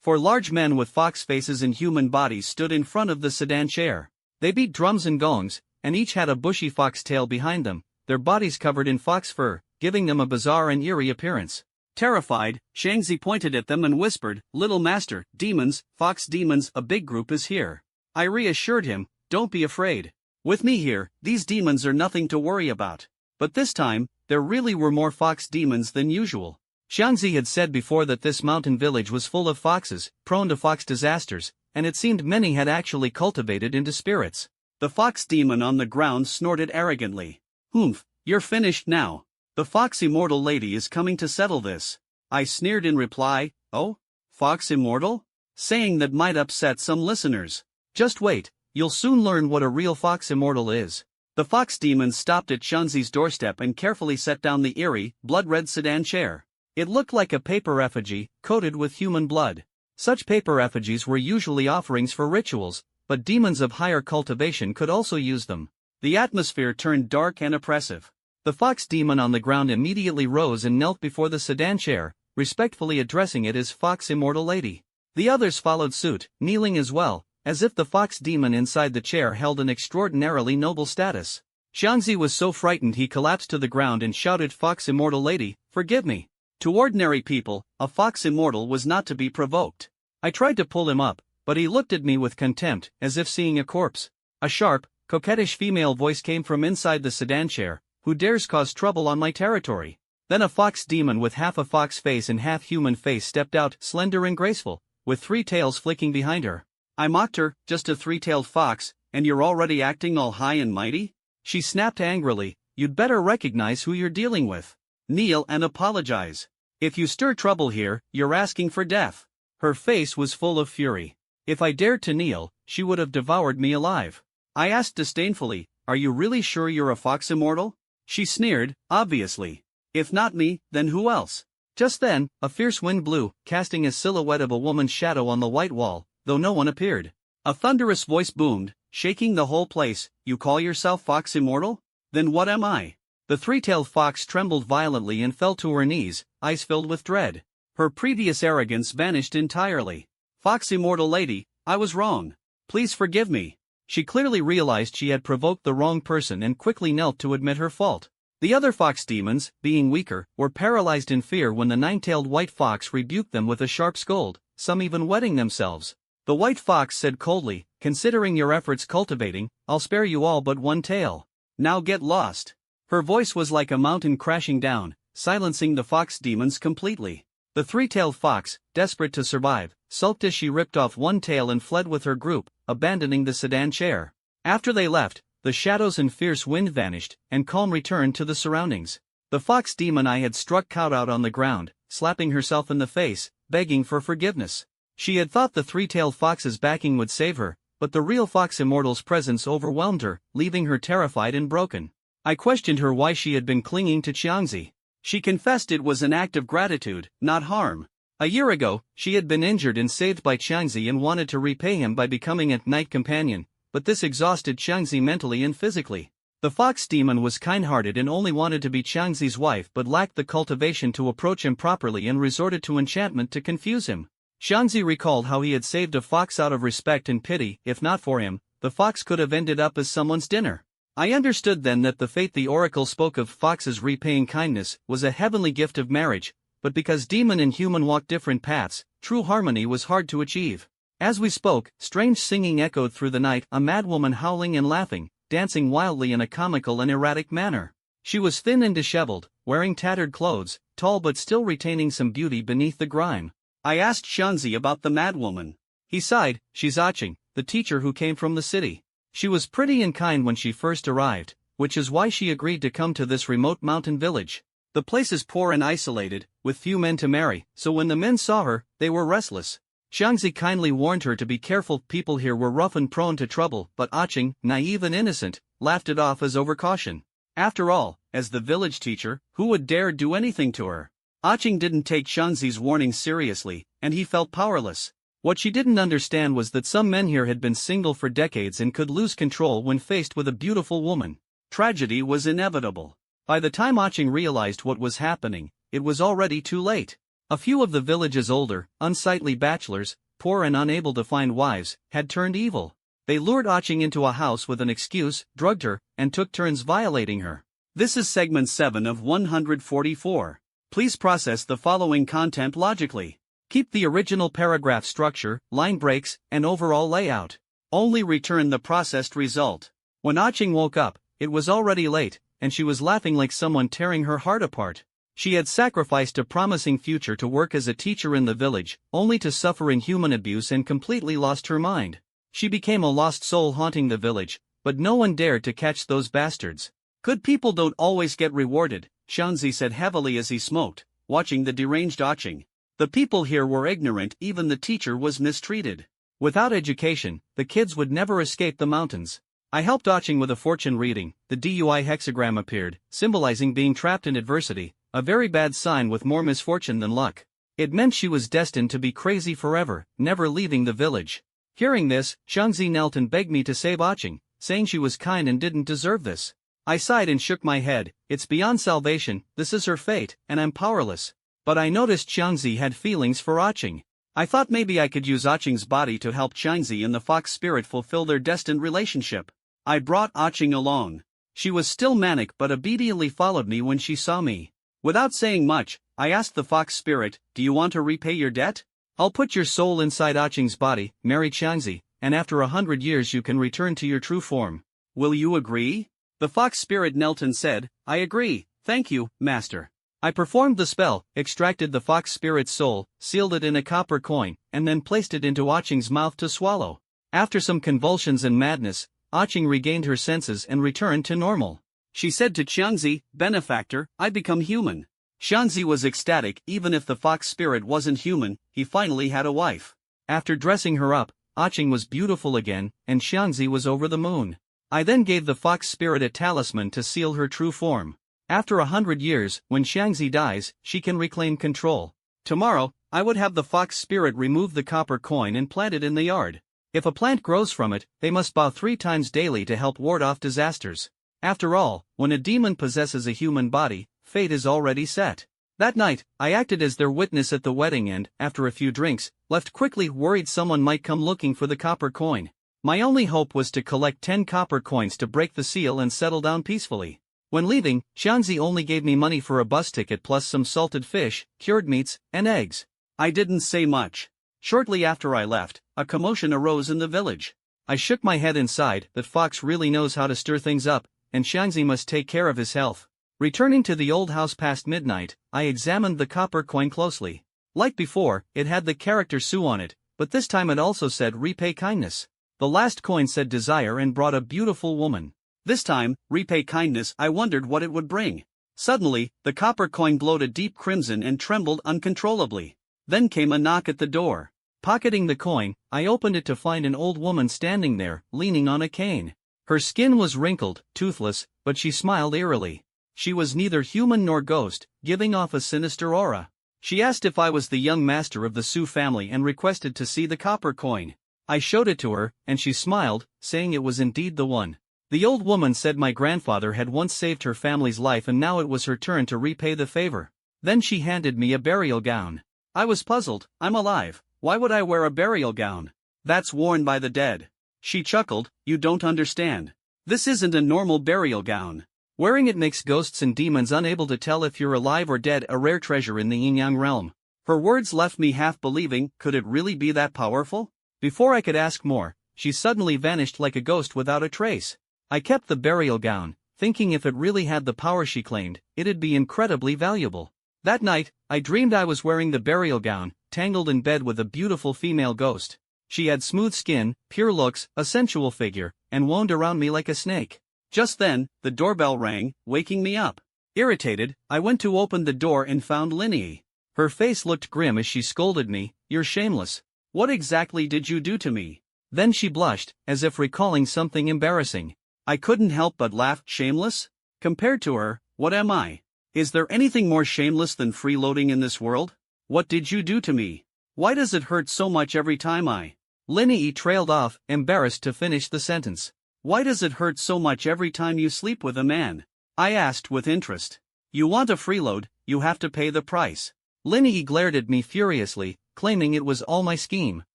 4 large men with fox faces and human bodies stood in front of the sedan chair. They beat drums and gongs, and each had a bushy fox tail behind them, their bodies covered in fox fur, giving them a bizarre and eerie appearance. Terrified, Xiangzi pointed at them and whispered, "Little master, demons, fox demons, a big group is here." I reassured him, "Don't be afraid. With me here, these demons are nothing to worry about." But this time, there really were more fox demons than usual. Xiangzi had said before that this mountain village was full of foxes, prone to fox disasters, and it seemed many had actually cultivated into spirits. The fox demon on the ground snorted arrogantly. "Humph, you're finished now. The fox immortal lady is coming to settle this." I sneered in reply, "Oh? Fox immortal?" Saying that might upset some listeners. "Just wait, you'll soon learn what a real fox immortal is." The fox demon stopped at Xiangzi's doorstep and carefully set down the eerie, blood-red sedan chair. It looked like a paper effigy, coated with human blood. Such paper effigies were usually offerings for rituals, but demons of higher cultivation could also use them. The atmosphere turned dark and oppressive. The fox demon on the ground immediately rose and knelt before the sedan chair, respectfully addressing it as Fox Immortal Lady. The others followed suit, kneeling as well, as if the fox demon inside the chair held an extraordinarily noble status. Xiangzi was so frightened he collapsed to the ground and shouted, "Fox Immortal Lady, forgive me." To ordinary people, a fox immortal was not to be provoked. I tried to pull him up, but he looked at me with contempt, as if seeing a corpse. A sharp, coquettish female voice came from inside the sedan chair, "Who dares cause trouble on my territory?" Then a fox demon with half a fox face and half human face stepped out, slender and graceful, with 3 tails flicking behind her. I mocked her, "Just a 3-tailed fox, and you're already acting all high and mighty?" She snapped angrily, "You'd better recognize who you're dealing with. Kneel and apologize. If you stir trouble here, you're asking for death." Her face was full of fury. If I dared to kneel, she would have devoured me alive. I asked disdainfully, "Are you really sure you're a fox immortal?" She sneered, "Obviously. If not me, then who else?" Just then, a fierce wind blew, casting a silhouette of a woman's shadow on the white wall, though no one appeared. A thunderous voice boomed, shaking the whole place, "You call yourself Fox Immortal? Then what am I?" The 3-tailed fox trembled violently and fell to her knees, eyes filled with dread. Her previous arrogance vanished entirely. "Fox Immortal Lady, I was wrong. Please forgive me." She clearly realized she had provoked the wrong person and quickly knelt to admit her fault. The other fox demons, being weaker, were paralyzed in fear when the 9-tailed white fox rebuked them with a sharp scold, some even wetting themselves. The white fox said coldly, "Considering your efforts cultivating, I'll spare you all but 1 tail. Now get lost." Her voice was like a mountain crashing down, silencing the fox demons completely. The 3-tailed fox, desperate to survive, sulked as she ripped off 1 tail and fled with her group, abandoning the sedan chair. After they left, the shadows and fierce wind vanished, and calm returned to the surroundings. The fox demon I had struck cowed out on the ground, slapping herself in the face, begging for forgiveness. She had thought the three-tailed fox's backing would save her, but the real fox immortal's presence overwhelmed her, leaving her terrified and broken. I questioned her why she had been clinging to Xiangzi. She confessed it was an act of gratitude, not harm. A year ago, she had been injured and saved by Xiangzi and wanted to repay him by becoming a night companion, but this exhausted Xiangzi mentally and physically. The fox demon was kind-hearted and only wanted to be Xiangzi's wife but lacked the cultivation to approach him properly and resorted to enchantment to confuse him. Xiangzi recalled how he had saved a fox out of respect and pity. If not for him, the fox could have ended up as someone's dinner. I understood then that the fate the oracle spoke of, foxes repaying kindness, was a heavenly gift of marriage, but because demon and human walked different paths, true harmony was hard to achieve. As we spoke, strange singing echoed through the night, a madwoman howling and laughing, dancing wildly in a comical and erratic manner. She was thin and disheveled, wearing tattered clothes, tall but still retaining some beauty beneath the grime. I asked Xiangzi about the madwoman. He sighed. She's Aching, the teacher who came from the city. She was pretty and kind when she first arrived, which is why she agreed to come to this remote mountain village. The place is poor and isolated, with few men to marry, so when the men saw her, they were restless. Xiangzi kindly warned her to be careful. People here were rough and prone to trouble, but Aching, naive and innocent, laughed it off as overcaution. After all, as the village teacher, who would dare do anything to her? Aching didn't take Xiangzi's warning seriously, and he felt powerless. What she didn't understand was that some men here had been single for decades and could lose control when faced with a beautiful woman. Tragedy was inevitable. By the time Aching realized what was happening, it was already too late. A few of the village's older, unsightly bachelors, poor and unable to find wives, had turned evil. They lured Aching into a house with an excuse, drugged her, and took turns violating her. This is segment 7 of 144. Please process the following content logically. Keep the original paragraph structure, line breaks, and overall layout. Only return the processed result. When Aching woke up, it was already late, and she was laughing like someone tearing her heart apart. She had sacrificed a promising future to work as a teacher in the village, only to suffer inhuman abuse and completely lost her mind. She became a lost soul haunting the village, but no one dared to catch those bastards. Good people don't always get rewarded, Xiangzi said heavily as he smoked, watching the deranged Aching. The people here were ignorant, even the teacher was mistreated. Without education, the kids would never escape the mountains. I helped Aching with a fortune reading. The DUI hexagram appeared, symbolizing being trapped in adversity, a very bad sign with more misfortune than luck. It meant she was destined to be crazy forever, never leaving the village. Hearing this, Xiangzi knelt and begged me to save Aching, saying she was kind and didn't deserve this. I sighed and shook my head. It's beyond salvation, this is her fate, and I'm powerless. But I noticed Xiangzi had feelings for Aching. I thought maybe I could use Aching's body to help Xiangzi and the fox spirit fulfill their destined relationship. I brought Aching along. She was still manic but obediently followed me when she saw me. Without saying much, I asked the fox spirit, "Do you want to repay your debt? I'll put your soul inside Aching's body, marry Xiangzi, and after 100 years you can return to your true form. Will you agree?" The fox spirit knelt and said, "I agree, thank you, master." I performed the spell, extracted the fox spirit's soul, sealed it in a copper coin, and then placed it into Aching's mouth to swallow. After some convulsions and madness, Aching regained her senses and returned to normal. She said to Xiangzi, "Benefactor, I become human." Xiangzi was ecstatic. Even if the fox spirit wasn't human, he finally had a wife. After dressing her up, Aching was beautiful again, and Xiangzi was over the moon. I then gave the fox spirit a talisman to seal her true form. After 100 years, when Xiangzi dies, she can reclaim control. Tomorrow, I would have the fox spirit remove the copper coin and plant it in the yard. If a plant grows from it, they must bow 3 times daily to help ward off disasters. After all, when a demon possesses a human body, fate is already set. That night, I acted as their witness at the wedding and, after a few drinks, left quickly, worried someone might come looking for the copper coin. My only hope was to collect 10 copper coins to break the seal and settle down peacefully. When leaving, Xiangzi only gave me money for a bus ticket plus some salted fish, cured meats, and eggs. I didn't say much. Shortly after I left, a commotion arose in the village. I shook my head and sighed that Fox really knows how to stir things up, and Xiangzi must take care of his health. Returning to the old house past midnight, I examined the copper coin closely. Like before, it had the character Su on it, but this time it also said repay kindness. The last coin said desire and brought a beautiful woman. This time, repay kindness. I wondered what it would bring. Suddenly, the copper coin glowed a deep crimson and trembled uncontrollably. Then came a knock at the door. Pocketing the coin, I opened it to find an old woman standing there, leaning on a cane. Her skin was wrinkled, toothless, but she smiled eerily. She was neither human nor ghost, giving off a sinister aura. She asked if I was the young master of the Sioux family and requested to see the copper coin. I showed it to her, and she smiled, saying it was indeed the one. The old woman said my grandfather had once saved her family's life and now it was her turn to repay the favor. Then she handed me a burial gown. I was puzzled. I'm alive. Why would I wear a burial gown? That's worn by the dead. She chuckled. You don't understand. This isn't a normal burial gown. Wearing it makes ghosts and demons unable to tell if you're alive or dead, a rare treasure in the yin-yang realm. Her words left me half believing, could it really be that powerful? Before I could ask more, she suddenly vanished like a ghost without a trace. I kept the burial gown, thinking if it really had the power she claimed, it'd be incredibly valuable. That night, I dreamed I was wearing the burial gown, tangled in bed with a beautiful female ghost. She had smooth skin, pure looks, a sensual figure, and wound around me like a snake. Just then, the doorbell rang, waking me up. Irritated, I went to open the door and found Linny. Her face looked grim as she scolded me, "You're shameless. What exactly did you do to me?" Then she blushed, as if recalling something embarrassing. I couldn't help but laugh. Shameless? Compared to her, what am I? Is there anything more shameless than freeloading in this world? What did you do to me? Why does it hurt so much every time I... Linny trailed off, embarrassed to finish the sentence. Why does it hurt so much every time you sleep with a man? I asked with interest. You want a freeload, you have to pay the price. Linny glared at me furiously, claiming it was all my scheme.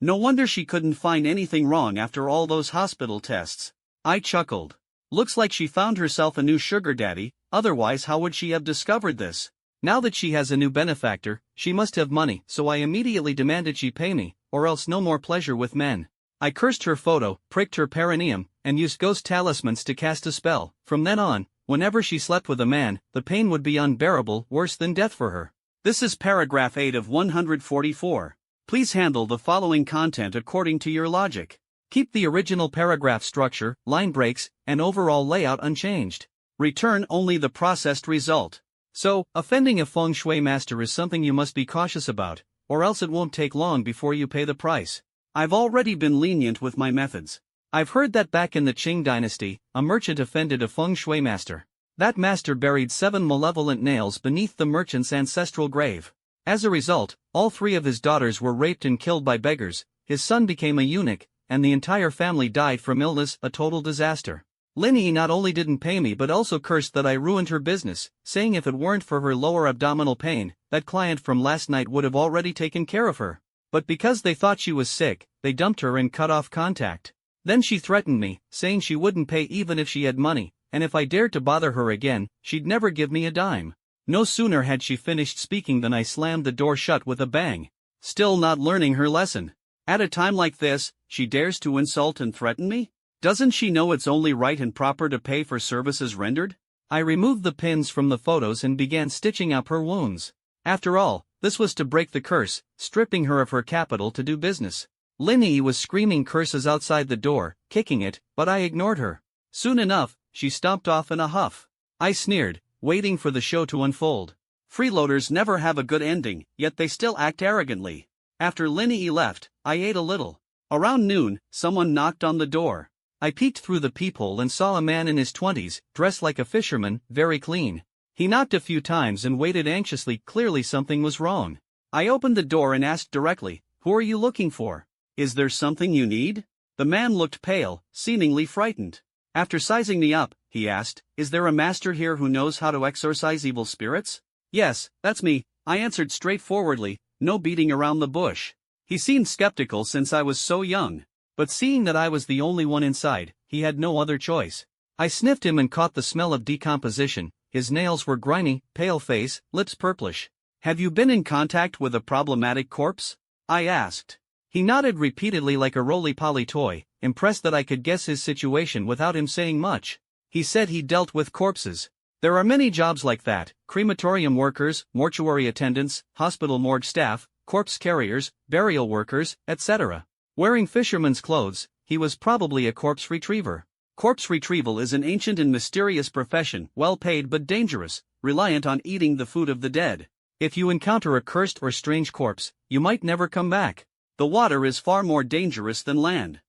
No wonder she couldn't find anything wrong after all those hospital tests. I chuckled. Looks like she found herself a new sugar daddy, otherwise how would she have discovered this? Now that she has a new benefactor, she must have money, so I immediately demanded she pay me, or else no more pleasure with men. I cursed her photo, pricked her perineum, and used ghost talismans to cast a spell. From then on, whenever she slept with a man, the pain would be unbearable, worse than death for her. This is paragraph 8 of 144. Please handle the following content according to your logic. Keep the original paragraph structure, line breaks, and overall layout unchanged. Return only the processed result. So, offending a feng shui master is something you must be cautious about, or else it won't take long before you pay the price. I've already been lenient with my methods. I've heard that back in the Qing dynasty, a merchant offended a feng shui master. That master buried 7 malevolent nails beneath the merchant's ancestral grave. As a result, all 3 of his daughters were raped and killed by beggars, his son became a eunuch, and the entire family died from illness, a total disaster. Linny not only didn't pay me but also cursed that I ruined her business, saying if it weren't for her lower abdominal pain, that client from last night would have already taken care of her. But because they thought she was sick, they dumped her and cut off contact. Then she threatened me, saying she wouldn't pay even if she had money, and if I dared to bother her again, she'd never give me a dime. No sooner had she finished speaking than I slammed the door shut with a bang. Still not learning her lesson. At a time like this, she dares to insult and threaten me? Doesn't she know it's only right and proper to pay for services rendered? I removed the pins from the photos and began stitching up her wounds. After all, this was to break the curse, stripping her of her capital to do business. Linny was screaming curses outside the door, kicking it, but I ignored her. Soon enough, she stomped off in a huff. I sneered, waiting for the show to unfold. Freeloaders never have a good ending, yet they still act arrogantly. After Linny left, I ate a little. Around noon, someone knocked on the door. I peeked through the peephole and saw a man in his 20s, dressed like a fisherman, very clean. He knocked a few times and waited anxiously, clearly something was wrong. I opened the door and asked directly, "Who are you looking for? Is there something you need?" The man looked pale, seemingly frightened. After sizing me up, he asked, "Is there a master here who knows how to exorcise evil spirits?" "Yes, that's me," I answered straightforwardly, no beating around the bush. He seemed skeptical since I was so young. But seeing that I was the only one inside, he had no other choice. I sniffed him and caught the smell of decomposition. His nails were grimy, pale face, lips purplish. "Have you been in contact with a problematic corpse?" I asked. He nodded repeatedly like a roly-poly toy, impressed that I could guess his situation without him saying much. He said he dealt with corpses. There are many jobs like that: crematorium workers, mortuary attendants, hospital morgue staff, corpse carriers, burial workers, etc. Wearing fisherman's clothes, he was probably a corpse retriever. Corpse retrieval is an ancient and mysterious profession, well paid but dangerous, reliant on eating the food of the dead. If you encounter a cursed or strange corpse, you might never come back. The water is far more dangerous than land.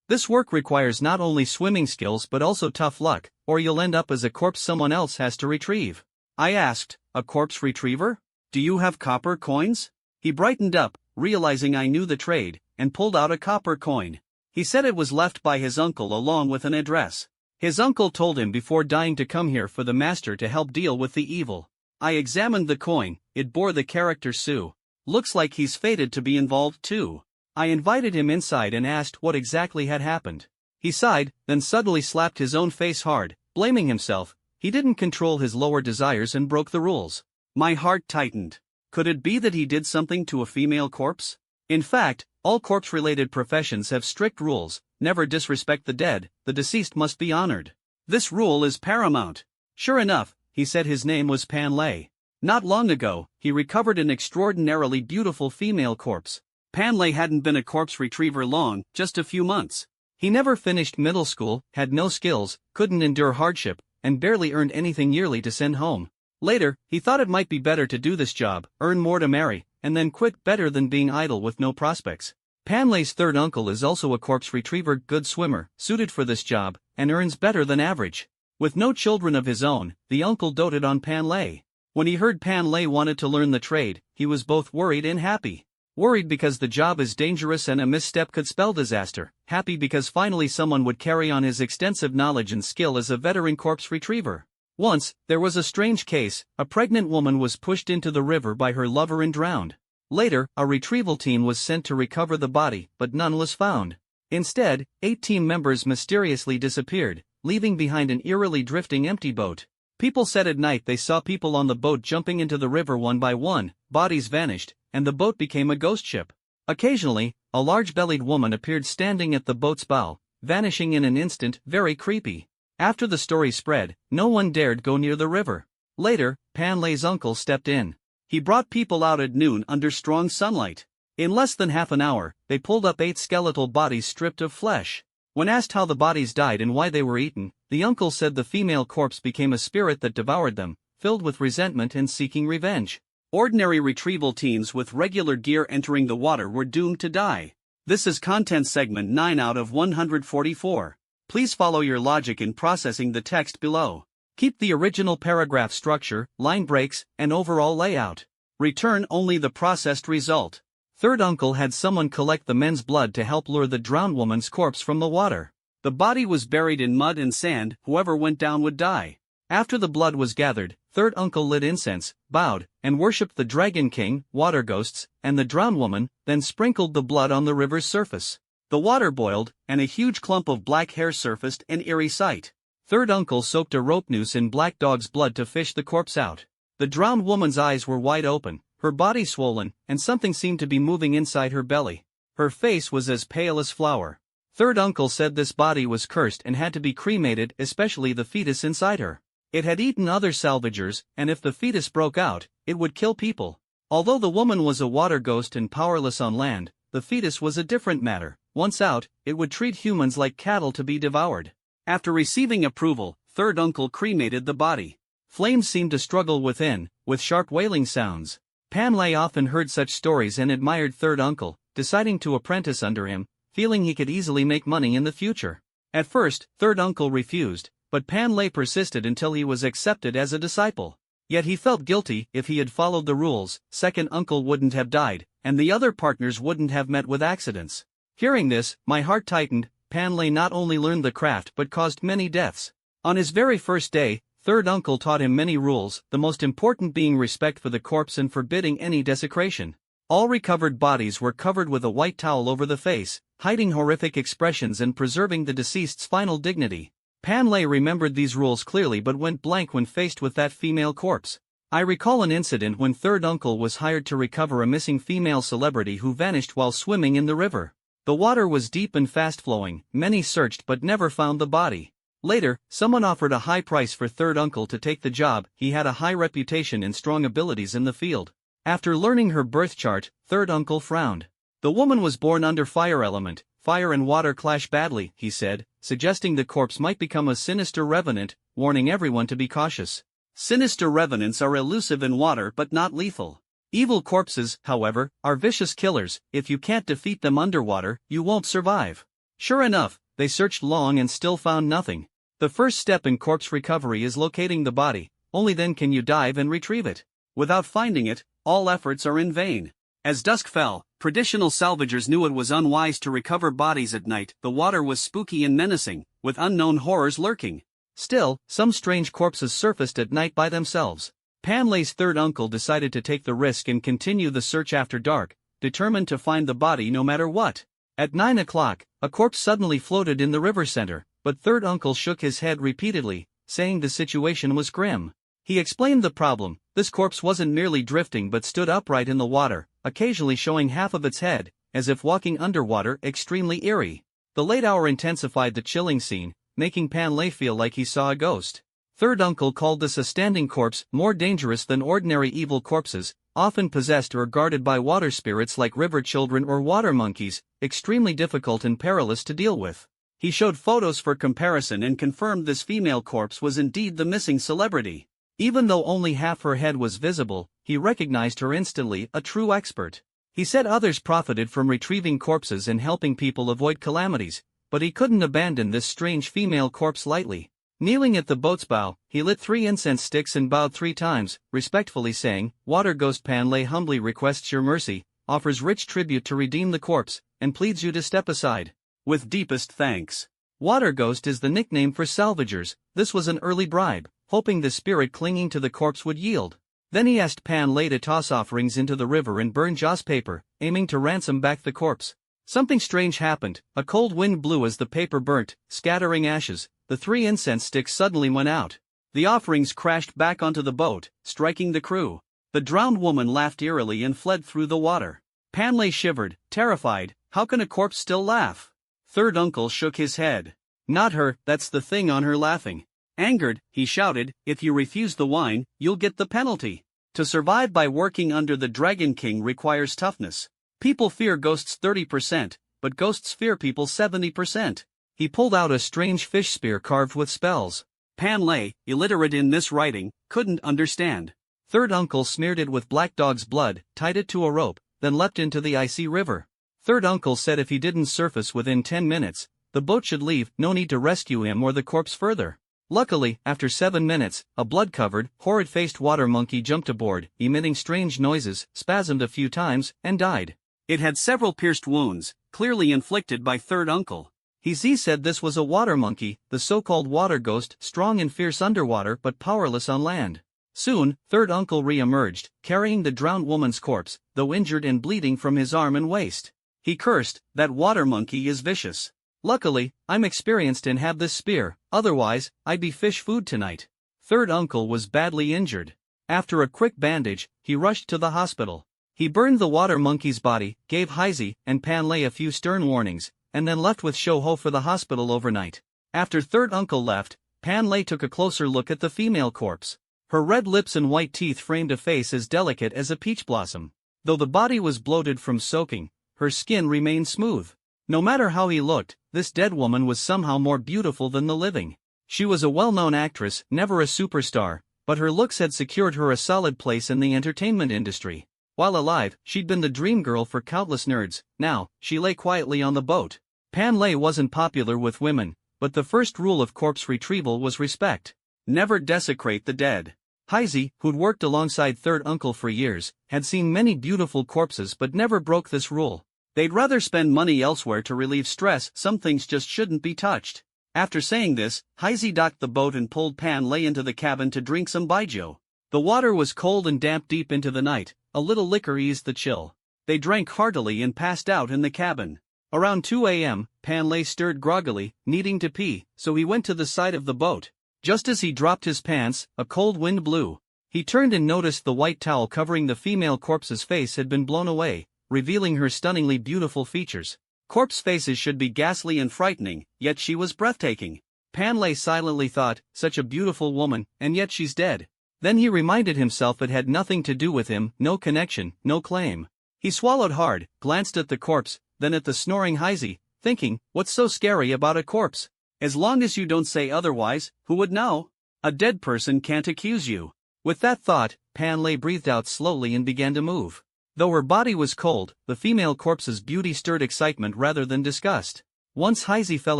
This work requires not only swimming skills but also tough luck, or you'll end up as a corpse someone else has to retrieve. I asked, "A corpse retriever? Do you have copper coins?" He brightened up, realizing I knew the trade, and pulled out a copper coin. He said it was left by his uncle along with an address. His uncle told him before dying to come here for the master to help deal with the evil. I examined the coin, it bore the character Sue. Looks like he's fated to be involved too. I invited him inside and asked what exactly had happened. He sighed, then suddenly slapped his own face hard, blaming himself. He didn't control his lower desires and broke the rules. My heart tightened. Could it be that he did something to a female corpse? In fact, all corpse-related professions have strict rules: never disrespect the dead, the deceased must be honored. This rule is paramount. Sure enough, he said his name was Pan Lei. Not long ago, he recovered an extraordinarily beautiful female corpse. Pan Lei hadn't been a corpse retriever long, just a few months. He never finished middle school, had no skills, couldn't endure hardship, and barely earned anything yearly to send home. Later, he thought it might be better to do this job, earn more to marry, and then quit, better than being idle with no prospects. Pan Lei's third uncle is also a corpse retriever, good swimmer, suited for this job, and earns better than average. With no children of his own, the uncle doted on Pan Lei. When he heard Pan Lei wanted to learn the trade, he was both worried and happy. Worried because the job is dangerous and a misstep could spell disaster. Happy because finally someone would carry on his extensive knowledge and skill as a veteran corpse retriever. Once, there was a strange case. A pregnant woman was pushed into the river by her lover and drowned. Later, a retrieval team was sent to recover the body, but none was found. Instead, 8 team members mysteriously disappeared, leaving behind an eerily drifting empty boat. People said at night they saw people on the boat jumping into the river one by one, bodies vanished, and the boat became a ghost ship. Occasionally, a large-bellied woman appeared standing at the boat's bow, vanishing in an instant, very creepy. After the story spread, no one dared go near the river. Later, Pan Lei's uncle stepped in. He brought people out at noon under strong sunlight. In less than half an hour, they pulled up 8 skeletal bodies stripped of flesh. When asked how the bodies died and why they were eaten, the uncle said the female corpse became a spirit that devoured them, filled with resentment and seeking revenge. Ordinary retrieval teams with regular gear entering the water were doomed to die. This is content segment 9 out of 144. Please follow your logic in processing the text below. Keep the original paragraph structure, line breaks, and overall layout. Return only the processed result. Third uncle had someone collect the men's blood to help lure the drowned woman's corpse from the water. The body was buried in mud and sand, whoever went down would die. After the blood was gathered, third uncle lit incense, bowed, and worshipped the dragon king, water ghosts, and the drowned woman, then sprinkled the blood on the river's surface. The water boiled, and a huge clump of black hair surfaced, an eerie sight. Third uncle soaked a rope noose in black dog's blood to fish the corpse out. The drowned woman's eyes were wide open, her body swollen, and something seemed to be moving inside her belly. Her face was as pale as flour. Third uncle said this body was cursed and had to be cremated, especially the fetus inside her. It had eaten other salvagers, and if the fetus broke out, it would kill people. Although the woman was a water ghost and powerless on land, the fetus was a different matter. Once out, it would treat humans like cattle to be devoured. After receiving approval, third uncle cremated the body. Flames seemed to struggle within, with sharp wailing sounds. Pan Lei often heard such stories and admired third uncle, deciding to apprentice under him, feeling he could easily make money in the future. At first, third uncle refused, but Pan Lei persisted until he was accepted as a disciple. Yet he felt guilty. If he had followed the rules, second uncle wouldn't have died, and the other partners wouldn't have met with accidents. Hearing this, my heart tightened. Pan Lei not only learned the craft but caused many deaths. On his very first day, third uncle taught him many rules, the most important being respect for the corpse and forbidding any desecration. All recovered bodies were covered with a white towel over the face, hiding horrific expressions and preserving the deceased's final dignity. Pan Lei remembered these rules clearly but went blank when faced with that female corpse. I recall an incident when third uncle was hired to recover a missing female celebrity who vanished while swimming in the river. The water was deep and fast-flowing, many searched but never found the body. Later, someone offered a high price for third uncle to take the job. He had a high reputation and strong abilities in the field. After learning her birth chart, third uncle frowned. The woman was born under fire element, Fire and water clash badly, he said, suggesting the corpse might become a sinister revenant, warning everyone to be cautious. Sinister revenants are elusive in water but not lethal. Evil corpses, however, are vicious killers. If you can't defeat them underwater, you won't survive. Sure enough, they searched long and still found nothing. The first step in corpse recovery is locating the body, only then can you dive and retrieve it. Without finding it, all efforts are in vain. As dusk fell, traditional salvagers knew it was unwise to recover bodies at night. The water was spooky and menacing, with unknown horrors lurking. Still, some strange corpses surfaced at night by themselves. Pan Lei's third uncle decided to take the risk and continue the search after dark, determined to find the body no matter what. At 9 o'clock, a corpse suddenly floated in the river center, but third uncle shook his head repeatedly, saying the situation was grim. He explained the problem. This corpse wasn't merely drifting but stood upright in the water, occasionally showing half of its head, as if walking underwater, extremely eerie. The late hour intensified the chilling scene, making Pan Lei feel like he saw a ghost. Third uncle called this a standing corpse, more dangerous than ordinary evil corpses, often possessed or guarded by water spirits like river children or water monkeys, extremely difficult and perilous to deal with. He showed photos for comparison and confirmed this female corpse was indeed the missing celebrity. Even though only half her head was visible, he recognized her instantly, a true expert. He said others profited from retrieving corpses and helping people avoid calamities, but he couldn't abandon this strange female corpse lightly. Kneeling at the boat's bow, he lit 3 incense sticks and bowed 3 times, respectfully saying, "Water Ghost Pan Lei humbly requests your mercy, offers rich tribute to redeem the corpse, and pleads you to step aside. With deepest thanks." Water Ghost is the nickname for salvagers. This was an early bribe, hoping the spirit clinging to the corpse would yield. Then he asked Pan Lei to toss offerings into the river and burn joss paper, aiming to ransom back the corpse. Something strange happened. A cold wind blew as the paper burnt, scattering ashes. The 3 incense sticks suddenly went out. The offerings crashed back onto the boat, striking the crew. The drowned woman laughed eerily and fled through the water. Pan Lei shivered, terrified. How can a corpse still laugh? Third uncle shook his head. Not her, that's the thing on her laughing. Angered, he shouted, "If you refuse the wine, you'll get the penalty." To survive by working under the Dragon King requires toughness. People fear ghosts 30%, but ghosts fear people 70%. He pulled out a strange fish spear carved with spells. Pan Lei, illiterate in this writing, couldn't understand. Third uncle smeared it with black dog's blood, tied it to a rope, then leapt into the icy river. Third uncle said if he didn't surface within 10 minutes, the boat should leave, no need to rescue him or the corpse further. Luckily, after 7 minutes, a blood-covered, horrid-faced water monkey jumped aboard, emitting strange noises, spasmed a few times, and died. It had several pierced wounds, clearly inflicted by third uncle. He said this was a water monkey, the so-called water ghost, strong and fierce underwater but powerless on land. Soon, third uncle re-emerged, carrying the drowned woman's corpse, though injured and bleeding from his arm and waist. He cursed, "That water monkey is vicious. Luckily, I'm experienced and have this spear, otherwise, I'd be fish food tonight." Third uncle was badly injured. After a quick bandage, he rushed to the hospital. He burned the water monkey's body, gave Heisey and Pan Lei a few stern warnings, and then left with Shoho for the hospital overnight. After third uncle left, Pan Lei took a closer look at the female corpse. Her red lips and white teeth framed a face as delicate as a peach blossom. Though the body was bloated from soaking, her skin remained smooth. No matter how he looked, this dead woman was somehow more beautiful than the living. She was a well-known actress, never a superstar, but her looks had secured her a solid place in the entertainment industry. While alive, she'd been the dream girl for countless nerds. Now, she lay quietly on the boat. Pan Lei wasn't popular with women, but the first rule of corpse retrieval was respect. Never desecrate the dead. Heisey, who'd worked alongside third uncle for years, had seen many beautiful corpses but never broke this rule. They'd rather spend money elsewhere to relieve stress. Some things just shouldn't be touched. After saying this, Heisey docked the boat and pulled Pan Lei into the cabin to drink some baijiu. The water was cold and damp deep into the night. A little liquor eased the chill. They drank heartily and passed out in the cabin. Around 2 a.m., Pan Lei stirred groggily, needing to pee, so he went to the side of the boat. Just as he dropped his pants, a cold wind blew. He turned and noticed the white towel covering the female corpse's face had been blown away, revealing her stunningly beautiful features. Corpse faces should be ghastly and frightening, yet she was breathtaking. Pan Lei silently thought, such a beautiful woman, and yet she's dead. Then he reminded himself it had nothing to do with him, no connection, no claim. He swallowed hard, glanced at the corpse, then at the snoring Heisey, thinking, what's so scary about a corpse? As long as you don't say otherwise, who would know? A dead person can't accuse you. With that thought, Panlay breathed out slowly and began to move. Though her body was cold, the female corpse's beauty stirred excitement rather than disgust. Once Heisey fell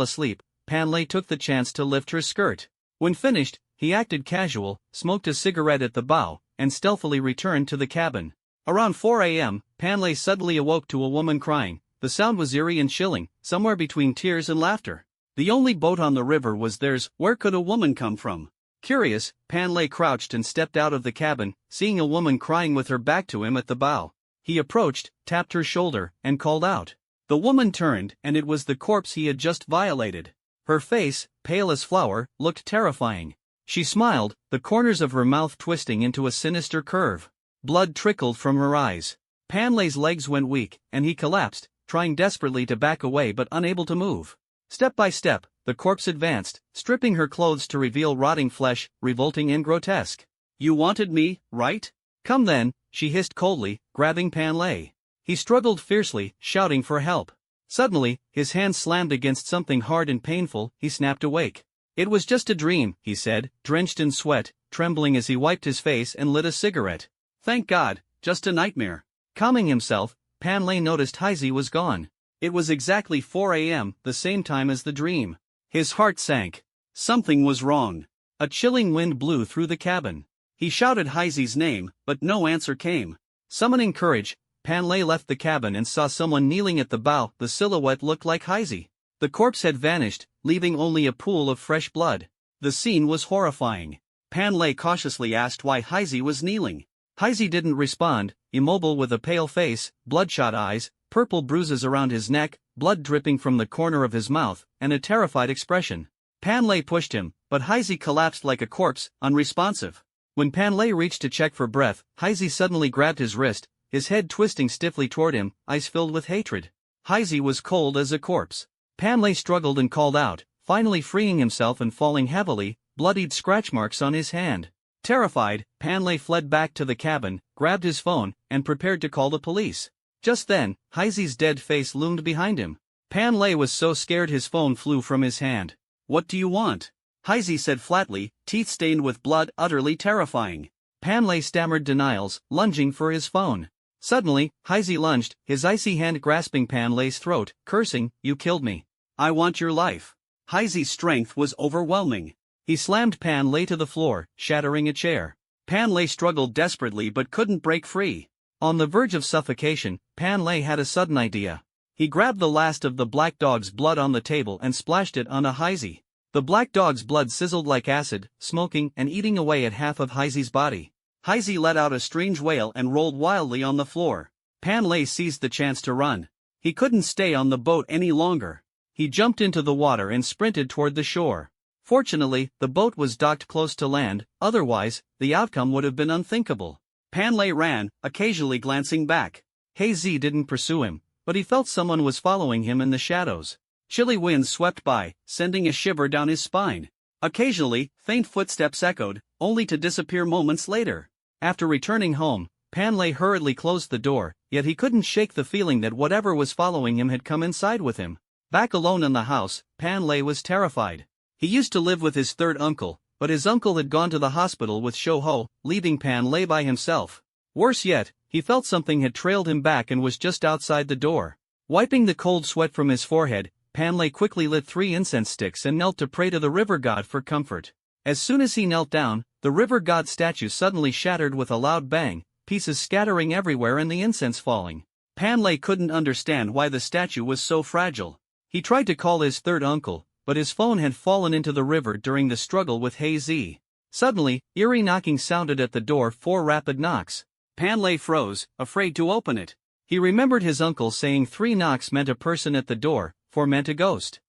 asleep, Panlay took the chance to lift her skirt. When finished, he acted casual, smoked a cigarette at the bow, and stealthily returned to the cabin. Around 4 a.m., Panlay suddenly awoke to a woman crying. The sound was eerie and chilling, somewhere between tears and laughter. The only boat on the river was theirs. Where could a woman come from? Curious, Panlay crouched and stepped out of the cabin, seeing a woman crying with her back to him at the bow. He approached, tapped her shoulder, and called out. The woman turned, and it was the corpse he had just violated. Her face, pale as flour, looked terrifying. She smiled, the corners of her mouth twisting into a sinister curve. Blood trickled from her eyes. Panlay's legs went weak, and he collapsed, trying desperately to back away but unable to move. Step by step, the corpse advanced, stripping her clothes to reveal rotting flesh, revolting and grotesque. You wanted me, right? Come then, she hissed coldly, grabbing Panlay. He struggled fiercely, shouting for help. Suddenly, his hand slammed against something hard and painful. He snapped awake. It was just a dream, he said, drenched in sweat, trembling as he wiped his face and lit a cigarette. Thank God, just a nightmare. Calming himself, Panlay noticed Heisey was gone. It was exactly 4 a.m., the same time as the dream. His heart sank. Something was wrong. A chilling wind blew through the cabin. He shouted Heisey's name, but no answer came. Summoning courage, Panlay left the cabin and saw someone kneeling at the bow. The silhouette looked like Heisey. The corpse had vanished, leaving only a pool of fresh blood. The scene was horrifying. Panlay cautiously asked why Heisey was kneeling. Heisey didn't respond, immobile with a pale face, bloodshot eyes, purple bruises around his neck, blood dripping from the corner of his mouth, and a terrified expression. Panlay pushed him, but Heisey collapsed like a corpse, unresponsive. When Panlay reached to check for breath, Heisey suddenly grabbed his wrist, his head twisting stiffly toward him, eyes filled with hatred. Heisey was cold as a corpse. Panlay struggled and called out, finally freeing himself and falling heavily, bloodied scratch marks on his hand. Terrified, Panlay fled back to the cabin, grabbed his phone, and prepared to call the police. Just then, Heisey's dead face loomed behind him. Panlay was so scared his phone flew from his hand. What do you want? Heisey said flatly, teeth stained with blood, utterly terrifying. Panlay stammered denials, lunging for his phone. Suddenly, Heisey lunged, his icy hand grasping Panlay's throat, cursing, You killed me. I want your life. Heisey's strength was overwhelming. He slammed Panlay to the floor, shattering a chair. Panlay struggled desperately but couldn't break free. On the verge of suffocation, Panlay had a sudden idea. He grabbed the last of the black dog's blood on the table and splashed it on Heisey. The black dog's blood sizzled like acid, smoking and eating away at half of Heisey's body. Heisey let out a strange wail and rolled wildly on the floor. Panlay seized the chance to run. He couldn't stay on the boat any longer. He jumped into the water and sprinted toward the shore. Fortunately, the boat was docked close to land, otherwise, the outcome would have been unthinkable. Panlay ran, occasionally glancing back. Heisey didn't pursue him, but he felt someone was following him in the shadows. Chilly winds swept by, sending a shiver down his spine. Occasionally, faint footsteps echoed, only to disappear moments later. After returning home, Panlay hurriedly closed the door, yet he couldn't shake the feeling that whatever was following him had come inside with him. Back alone in the house, Panlay was terrified. He used to live with his third uncle, but his uncle had gone to the hospital with Shoho, leaving Panlay by himself. Worse yet, he felt something had trailed him back and was just outside the door. Wiping the cold sweat from his forehead, Panlay quickly lit 3 incense sticks and knelt to pray to the river god for comfort. As soon as he knelt down, the river god statue suddenly shattered with a loud bang, pieces scattering everywhere and the incense falling. Panlay couldn't understand why the statue was so fragile. He tried to call his third uncle, but his phone had fallen into the river during the struggle with Heisey. Suddenly, eerie knocking sounded at the door, 4 rapid knocks. Panlay froze, afraid to open it. He remembered his uncle saying 3 knocks meant a person at the door, 4 meant a ghost.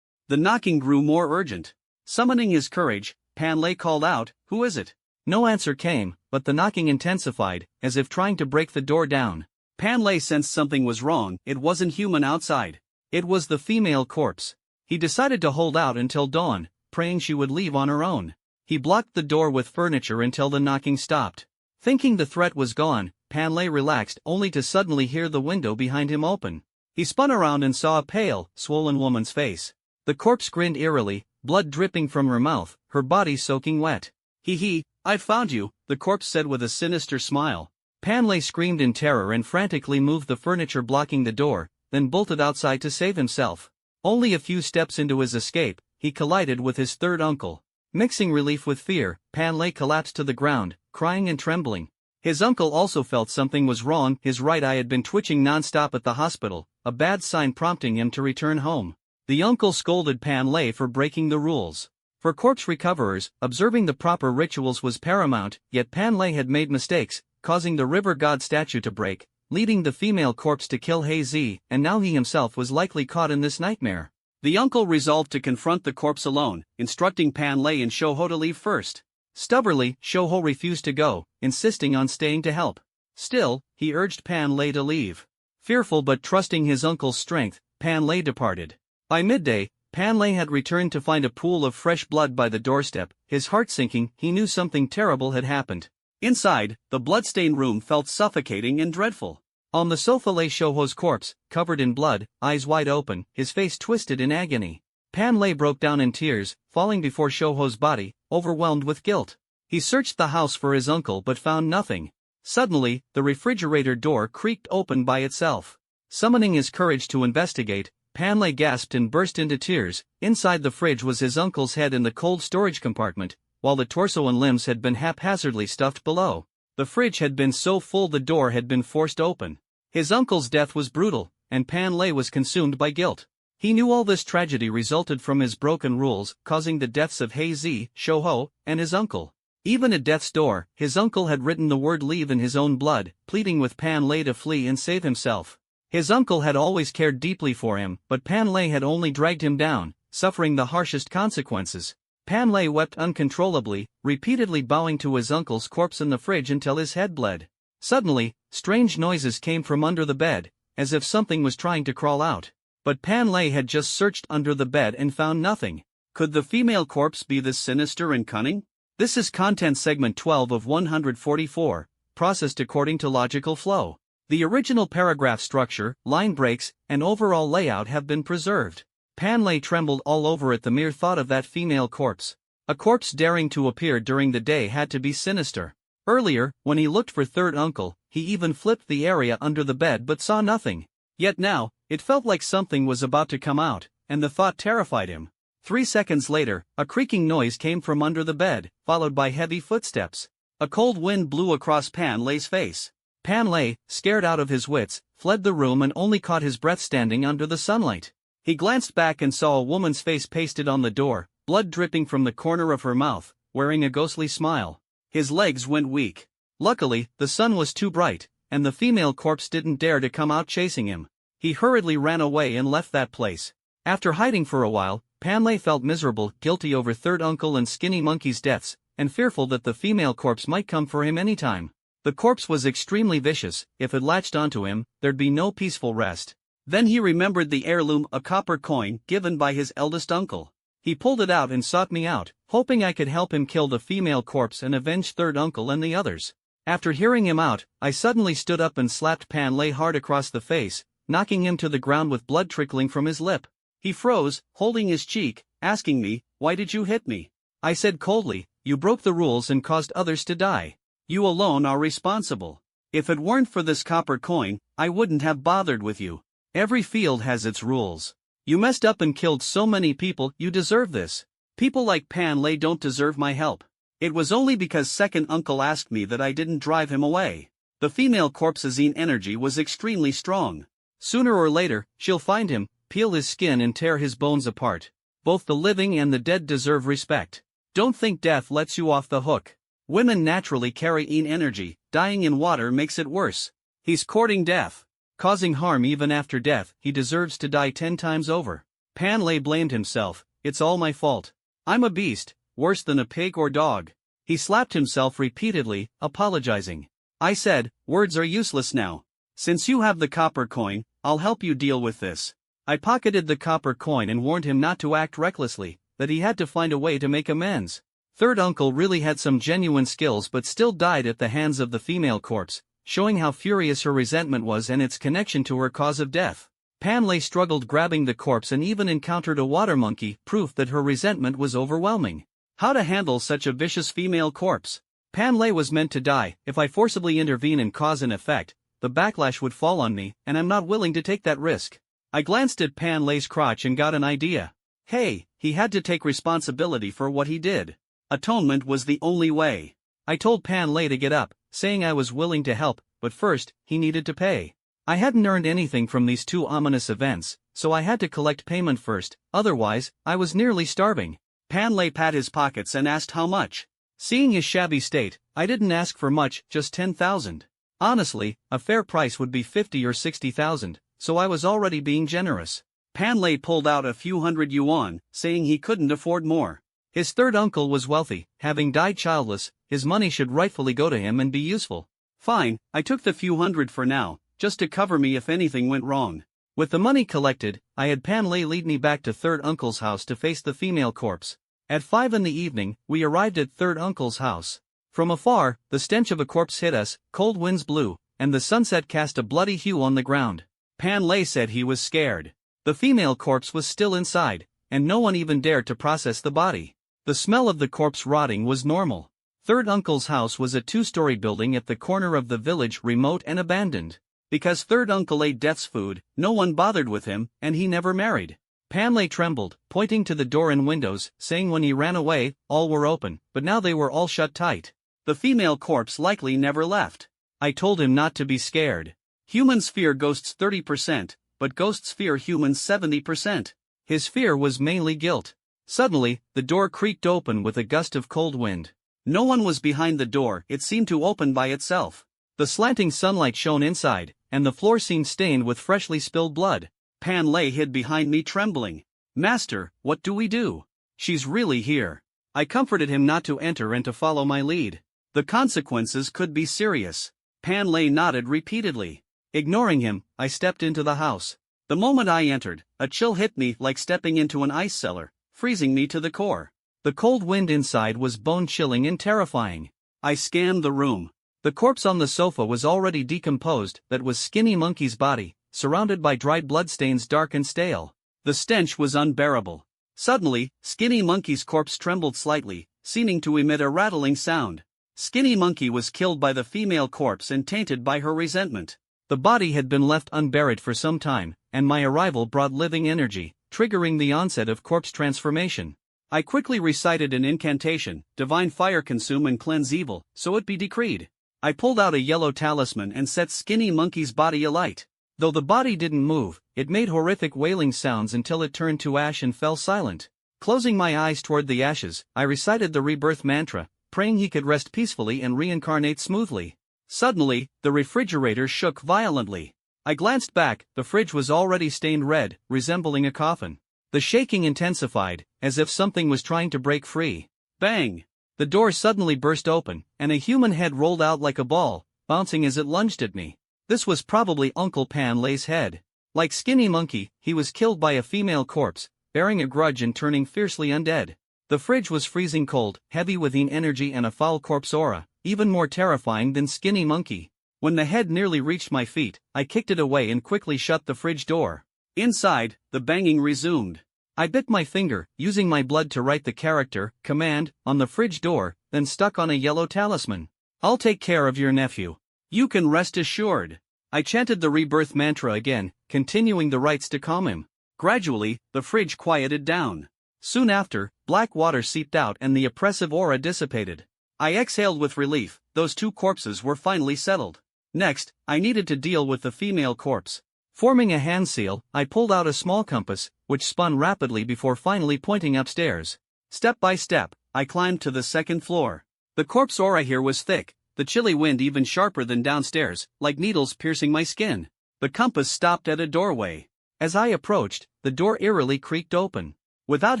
The knocking grew more urgent. Summoning his courage, Panlay called out, Who is it? No answer came, but the knocking intensified, as if trying to break the door down. Panlay sensed something was wrong. It wasn't human outside. It was the female corpse. He decided to hold out until dawn, praying she would leave on her own. He blocked the door with furniture until the knocking stopped. Thinking the threat was gone, Panlay relaxed only to suddenly hear the window behind him open. He spun around and saw a pale, swollen woman's face. The corpse grinned eerily, blood dripping from her mouth, her body soaking wet. Hee, I've found you," the corpse said with a sinister smile. Panley screamed in terror and frantically moved the furniture blocking the door, then bolted outside to save himself. Only a few steps into his escape, he collided with his third uncle. Mixing relief with fear, Panley collapsed to the ground, crying and trembling. His uncle also felt something was wrong. His right eye had been twitching non-stop at the hospital, a bad sign prompting him to return home. The uncle scolded Panley for breaking the rules. For corpse recoverers, observing the proper rituals was paramount, yet Panley had made mistakes, causing the river god statue to break, leading the female corpse to kill Hazy, and now he himself was likely caught in this nightmare. The uncle resolved to confront the corpse alone, instructing Panley and Shoho to leave first. Stubbornly, Shoho refused to go, insisting on staying to help. Still, he urged Panley to leave. Fearful but trusting his uncle's strength, Panley departed. By midday, Panley had returned to find a pool of fresh blood by the doorstep, his heart sinking. He knew something terrible had happened. Inside, the blood-stained room felt suffocating and dreadful. On the sofa lay Shoho's corpse, covered in blood, eyes wide open, his face twisted in agony. Panley broke down in tears, falling before Shoho's body, overwhelmed with guilt. He searched the house for his uncle but found nothing. Suddenly, the refrigerator door creaked open by itself. Summoning his courage to investigate, Panley gasped and burst into tears. Inside the fridge was his uncle's head in the cold storage compartment, while the torso and limbs had been haphazardly stuffed below. The fridge had been so full the door had been forced open. His uncle's death was brutal, and Panley was consumed by guilt. He knew all this tragedy resulted from his broken rules, causing the deaths of Hazy, Shoho, and his uncle. Even at death's door, his uncle had written the word leave in his own blood, pleading with Panley to flee and save himself. His uncle had always cared deeply for him, but Panley had only dragged him down, suffering the harshest consequences. Panley wept uncontrollably, repeatedly bowing to his uncle's corpse in the fridge until his head bled. Suddenly, strange noises came from under the bed, as if something was trying to crawl out. But Panley had just searched under the bed and found nothing. Could the female corpse be this sinister and cunning? This is content segment 12 of 144, processed according to logical flow. The original paragraph structure, line breaks, and overall layout have been preserved. Panley trembled all over at the mere thought of that female corpse. A corpse daring to appear during the day had to be sinister. Earlier, when he looked for third uncle, he even flipped the area under the bed but saw nothing. Yet now, it felt like something was about to come out, and the thought terrified him. 3 seconds later, a creaking noise came from under the bed, followed by heavy footsteps. A cold wind blew across Panley's face. Panley, scared out of his wits, fled the room and only caught his breath standing under the sunlight. He glanced back and saw a woman's face pasted on the door, blood dripping from the corner of her mouth, wearing a ghostly smile. His legs went weak. Luckily, the sun was too bright, and the female corpse didn't dare to come out chasing him. He hurriedly ran away and left that place. After hiding for a while, Panley felt miserable, guilty over third uncle and Skinny Monkey's deaths, and fearful that the female corpse might come for him anytime. The corpse was extremely vicious. If it latched onto him, there'd be no peaceful rest. Then he remembered the heirloom, a copper coin given by his eldest uncle. He pulled it out and sought me out, hoping I could help him kill the female corpse and avenge third uncle and the others. After hearing him out, I suddenly stood up and slapped Panley hard across the face, knocking him to the ground with blood trickling from his lip. He froze, holding his cheek, asking me, "Why did you hit me?" I said coldly, "You broke the rules and caused others to die. You alone are responsible. If it weren't for this copper coin, I wouldn't have bothered with you. Every field has its rules. You messed up and killed so many people, you deserve this. People like Panley don't deserve my help. It was only because second uncle asked me that I didn't drive him away." The female corpse's energy was extremely strong. Sooner or later, she'll find him, peel his skin and tear his bones apart. Both the living and the dead deserve respect. Don't think death lets you off the hook. Women naturally carry energy, dying in water makes it worse. He's courting death. Causing harm even after death, he deserves to die 10 times over. Panley blamed himself, "It's all my fault. I'm a beast, worse than a pig or dog." He slapped himself repeatedly, apologizing. I said, "Words are useless now. Since you have the copper coin, I'll help you deal with this." I pocketed the copper coin and warned him not to act recklessly, that he had to find a way to make amends. Third uncle really had some genuine skills but still died at the hands of the female corpse, showing how furious her resentment was and its connection to her cause of death. Pan Lei struggled grabbing the corpse and even encountered a water monkey, proof that her resentment was overwhelming. How to handle such a vicious female corpse? Pan Lei was meant to die. If I forcibly intervene and cause an effect, the backlash would fall on me, and I'm not willing to take that risk. I glanced at Pan Lei's crotch and got an idea. Hey, he had to take responsibility for what he did. Atonement was the only way. I told Pan Lei to get up, saying I was willing to help, but first, he needed to pay. I hadn't earned anything from these two ominous events, so I had to collect payment first, otherwise, I was nearly starving. Pan Lei pat his pockets and asked how much. Seeing his shabby state, I didn't ask for much, just 10,000. Honestly, a fair price would be 50 or 60,000, so I was already being generous. Pan Lei pulled out a few hundred yuan, saying he couldn't afford more. His third uncle was wealthy, having died childless, his money should rightfully go to him and be useful. Fine, I took the few hundred for now, just to cover me if anything went wrong. With the money collected, I had Pan Lei lead me back to third uncle's house to face the female corpse. At 5 in the evening, we arrived at third uncle's house. From afar, the stench of a corpse hit us, cold winds blew, and the sunset cast a bloody hue on the ground. Pan Lei said he was scared. The female corpse was still inside, and no one even dared to process the body. The smell of the corpse rotting was normal. Third uncle's house was a 2-story building at the corner of the village, remote and abandoned. Because third uncle ate death's food, no one bothered with him, and he never married. Pan Lei trembled, pointing to the door and windows, saying when he ran away, all were open, but now they were all shut tight. The female corpse likely never left. I told him not to be scared. Humans fear ghosts 30%, but ghosts fear humans 70%. His fear was mainly guilt. Suddenly, the door creaked open with a gust of cold wind. No one was behind the door, it seemed to open by itself. The slanting sunlight shone inside, and the floor seemed stained with freshly spilled blood. Pan Lei hid behind me trembling. Master, what do we do? She's really here. I comforted him not to enter and to follow my lead. The consequences could be serious. Pan Lei nodded repeatedly. Ignoring him, I stepped into the house. The moment I entered, a chill hit me like stepping into an ice cellar, freezing me to the core. The cold wind inside was bone-chilling and terrifying. I scanned the room. The corpse on the sofa was already decomposed, that was Skinny Monkey's body, surrounded by dried bloodstains dark and stale. The stench was unbearable. Suddenly, Skinny Monkey's corpse trembled slightly, seeming to emit a rattling sound. Skinny Monkey was killed by the female corpse and tainted by her resentment. The body had been left unburied for some time, and my arrival brought living energy, triggering the onset of corpse transformation. I quickly recited an incantation, divine fire consume and cleanse evil, so it be decreed. I pulled out a yellow talisman and set Skinny Monkey's body alight. Though the body didn't move, it made horrific wailing sounds until it turned to ash and fell silent. Closing my eyes toward the ashes, I recited the rebirth mantra, praying he could rest peacefully and reincarnate smoothly. Suddenly, the refrigerator shook violently. I glanced back, the fridge was already stained red, resembling a coffin. The shaking intensified, as if something was trying to break free. Bang! The door suddenly burst open, and a human head rolled out like a ball, bouncing as it lunged at me. This was probably Uncle Pan Lei's head. Like Skinny Monkey, he was killed by a female corpse, bearing a grudge and turning fiercely undead. The fridge was freezing cold, heavy with energy and a foul corpse aura, even more terrifying than Skinny Monkey. When the head nearly reached my feet, I kicked it away and quickly shut the fridge door. Inside, the banging resumed. I bit my finger, using my blood to write the character, command, on the fridge door, then stuck on a yellow talisman. I'll take care of your nephew. You can rest assured. I chanted the rebirth mantra again, continuing the rites to calm him. Gradually, the fridge quieted down. Soon after, black water seeped out and the oppressive aura dissipated. I exhaled with relief, those two corpses were finally settled. Next, I needed to deal with the female corpse. Forming a hand seal, I pulled out a small compass, which spun rapidly before finally pointing upstairs. Step by step, I climbed to the second floor. The corpse aura here was thick, the chilly wind even sharper than downstairs, like needles piercing my skin. The compass stopped at a doorway. As I approached, the door eerily creaked open. Without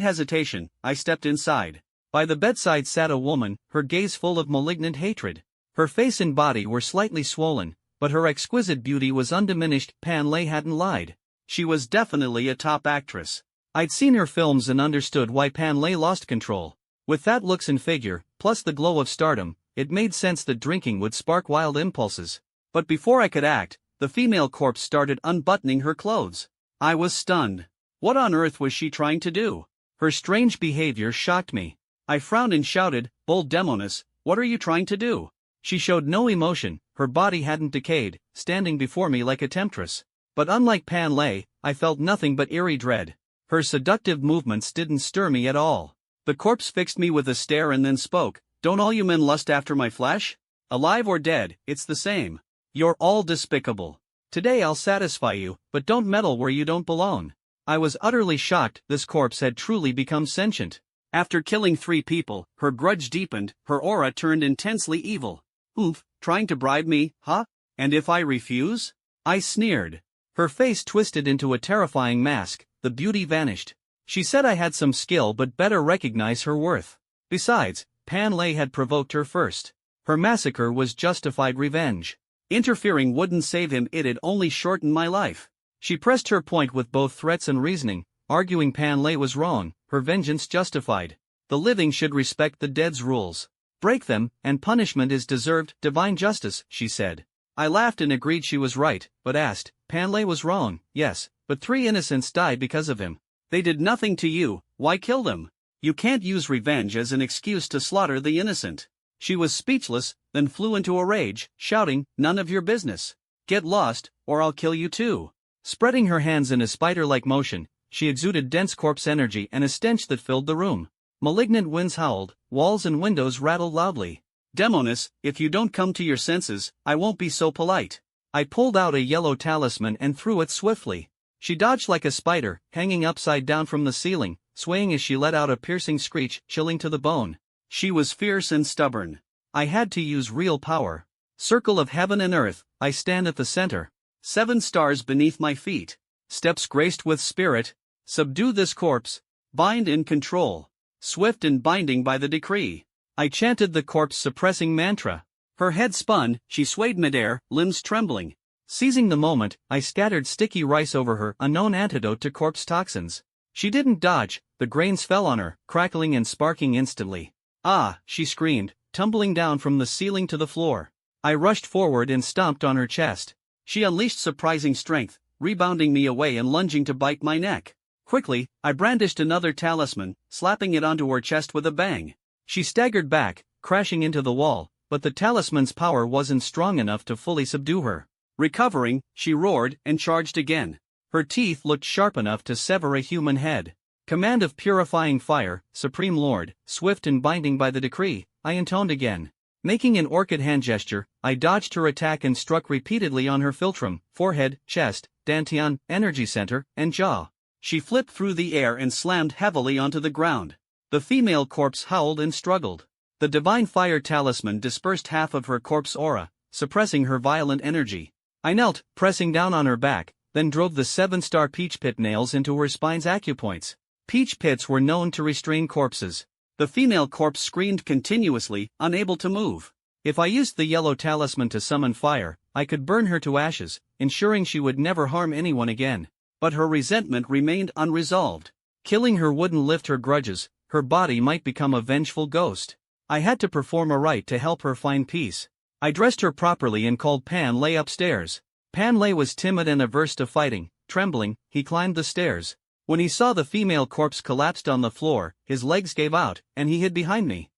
hesitation, I stepped inside. By the bedside sat a woman, her gaze full of malignant hatred. Her face and body were slightly swollen, but her exquisite beauty was undiminished. Pan Lei hadn't lied. She was definitely a top actress. I'd seen her films and understood why Pan Lei lost control. With that looks and figure, plus the glow of stardom, it made sense that drinking would spark wild impulses. But before I could act, the female corpse started unbuttoning her clothes. I was stunned. What on earth was she trying to do? Her strange behavior shocked me. I frowned and shouted, "Bold demoness, what are you trying to do?" She showed no emotion, her body hadn't decayed, standing before me like a temptress. But unlike Pan Lei, I felt nothing but eerie dread. Her seductive movements didn't stir me at all. The corpse fixed me with a stare and then spoke, "Don't all you men lust after my flesh? Alive or dead, it's the same. You're all despicable. Today I'll satisfy you, but don't meddle where you don't belong." I was utterly shocked. This corpse had truly become sentient. After killing 3 people, her grudge deepened, her aura turned intensely evil. "Oof, trying to bribe me, huh? And if I refuse?" I sneered. Her face twisted into a terrifying mask, the beauty vanished. She said I had some skill but better recognize her worth. Besides, Pan Lei had provoked her first. Her massacre was justified revenge. Interfering wouldn't save him, it'd only shorten my life. She pressed her point with both threats and reasoning, arguing Pan Lei was wrong, her vengeance justified. The living should respect the dead's rules. Break them, and punishment is deserved, divine justice, she said. I laughed and agreed she was right, but asked, Pan Lei was wrong, yes, but 3 innocents died because of him. They did nothing to you, why kill them? You can't use revenge as an excuse to slaughter the innocent. She was speechless, then flew into a rage, shouting, "None of your business. Get lost, or I'll kill you too." Spreading her hands in a spider-like motion, she exuded dense corpse energy and a stench that filled the room. Malignant winds howled, walls and windows rattled loudly. "Demoness, if you don't come to your senses, I won't be so polite." I pulled out a yellow talisman and threw it swiftly. She dodged like a spider, hanging upside down from the ceiling, swaying as she let out a piercing screech, chilling to the bone. She was fierce and stubborn. I had to use real power. Circle of heaven and earth, I stand at the center. 7 stars beneath my feet. Steps graced with spirit. Subdue this corpse. Bind and control. Swift and binding by the decree. I chanted the corpse-suppressing mantra. Her head spun, she swayed midair, limbs trembling. Seizing the moment, I scattered sticky rice over her, a known antidote to corpse toxins. She didn't dodge, the grains fell on her, crackling and sparking instantly. "Ah!" she screamed, tumbling down from the ceiling to the floor. I rushed forward and stomped on her chest. She unleashed surprising strength, rebounding me away and lunging to bite my neck. Quickly, I brandished another talisman, slapping it onto her chest with a bang. She staggered back, crashing into the wall, but the talisman's power wasn't strong enough to fully subdue her. Recovering, she roared and charged again. Her teeth looked sharp enough to sever a human head. "Command of purifying fire, Supreme Lord, swift and binding by the decree," I intoned again. Making an orchid hand gesture, I dodged her attack and struck repeatedly on her philtrum, forehead, chest, dantian, energy center, and jaw. She flipped through the air and slammed heavily onto the ground. The female corpse howled and struggled. The divine fire talisman dispersed half of her corpse aura, suppressing her violent energy. I knelt, pressing down on her back, then drove the 7-star peach pit nails into her spine's acupoints. Peach pits were known to restrain corpses. The female corpse screamed continuously, unable to move. If I used the yellow talisman to summon fire, I could burn her to ashes, ensuring she would never harm anyone again. But her resentment remained unresolved. Killing her wouldn't lift her grudges, her body might become a vengeful ghost. I had to perform a rite to help her find peace. I dressed her properly and called Pan Lei upstairs. Pan Lei was timid and averse to fighting. Trembling, he climbed the stairs. When he saw the female corpse collapsed on the floor, his legs gave out, and he hid behind me.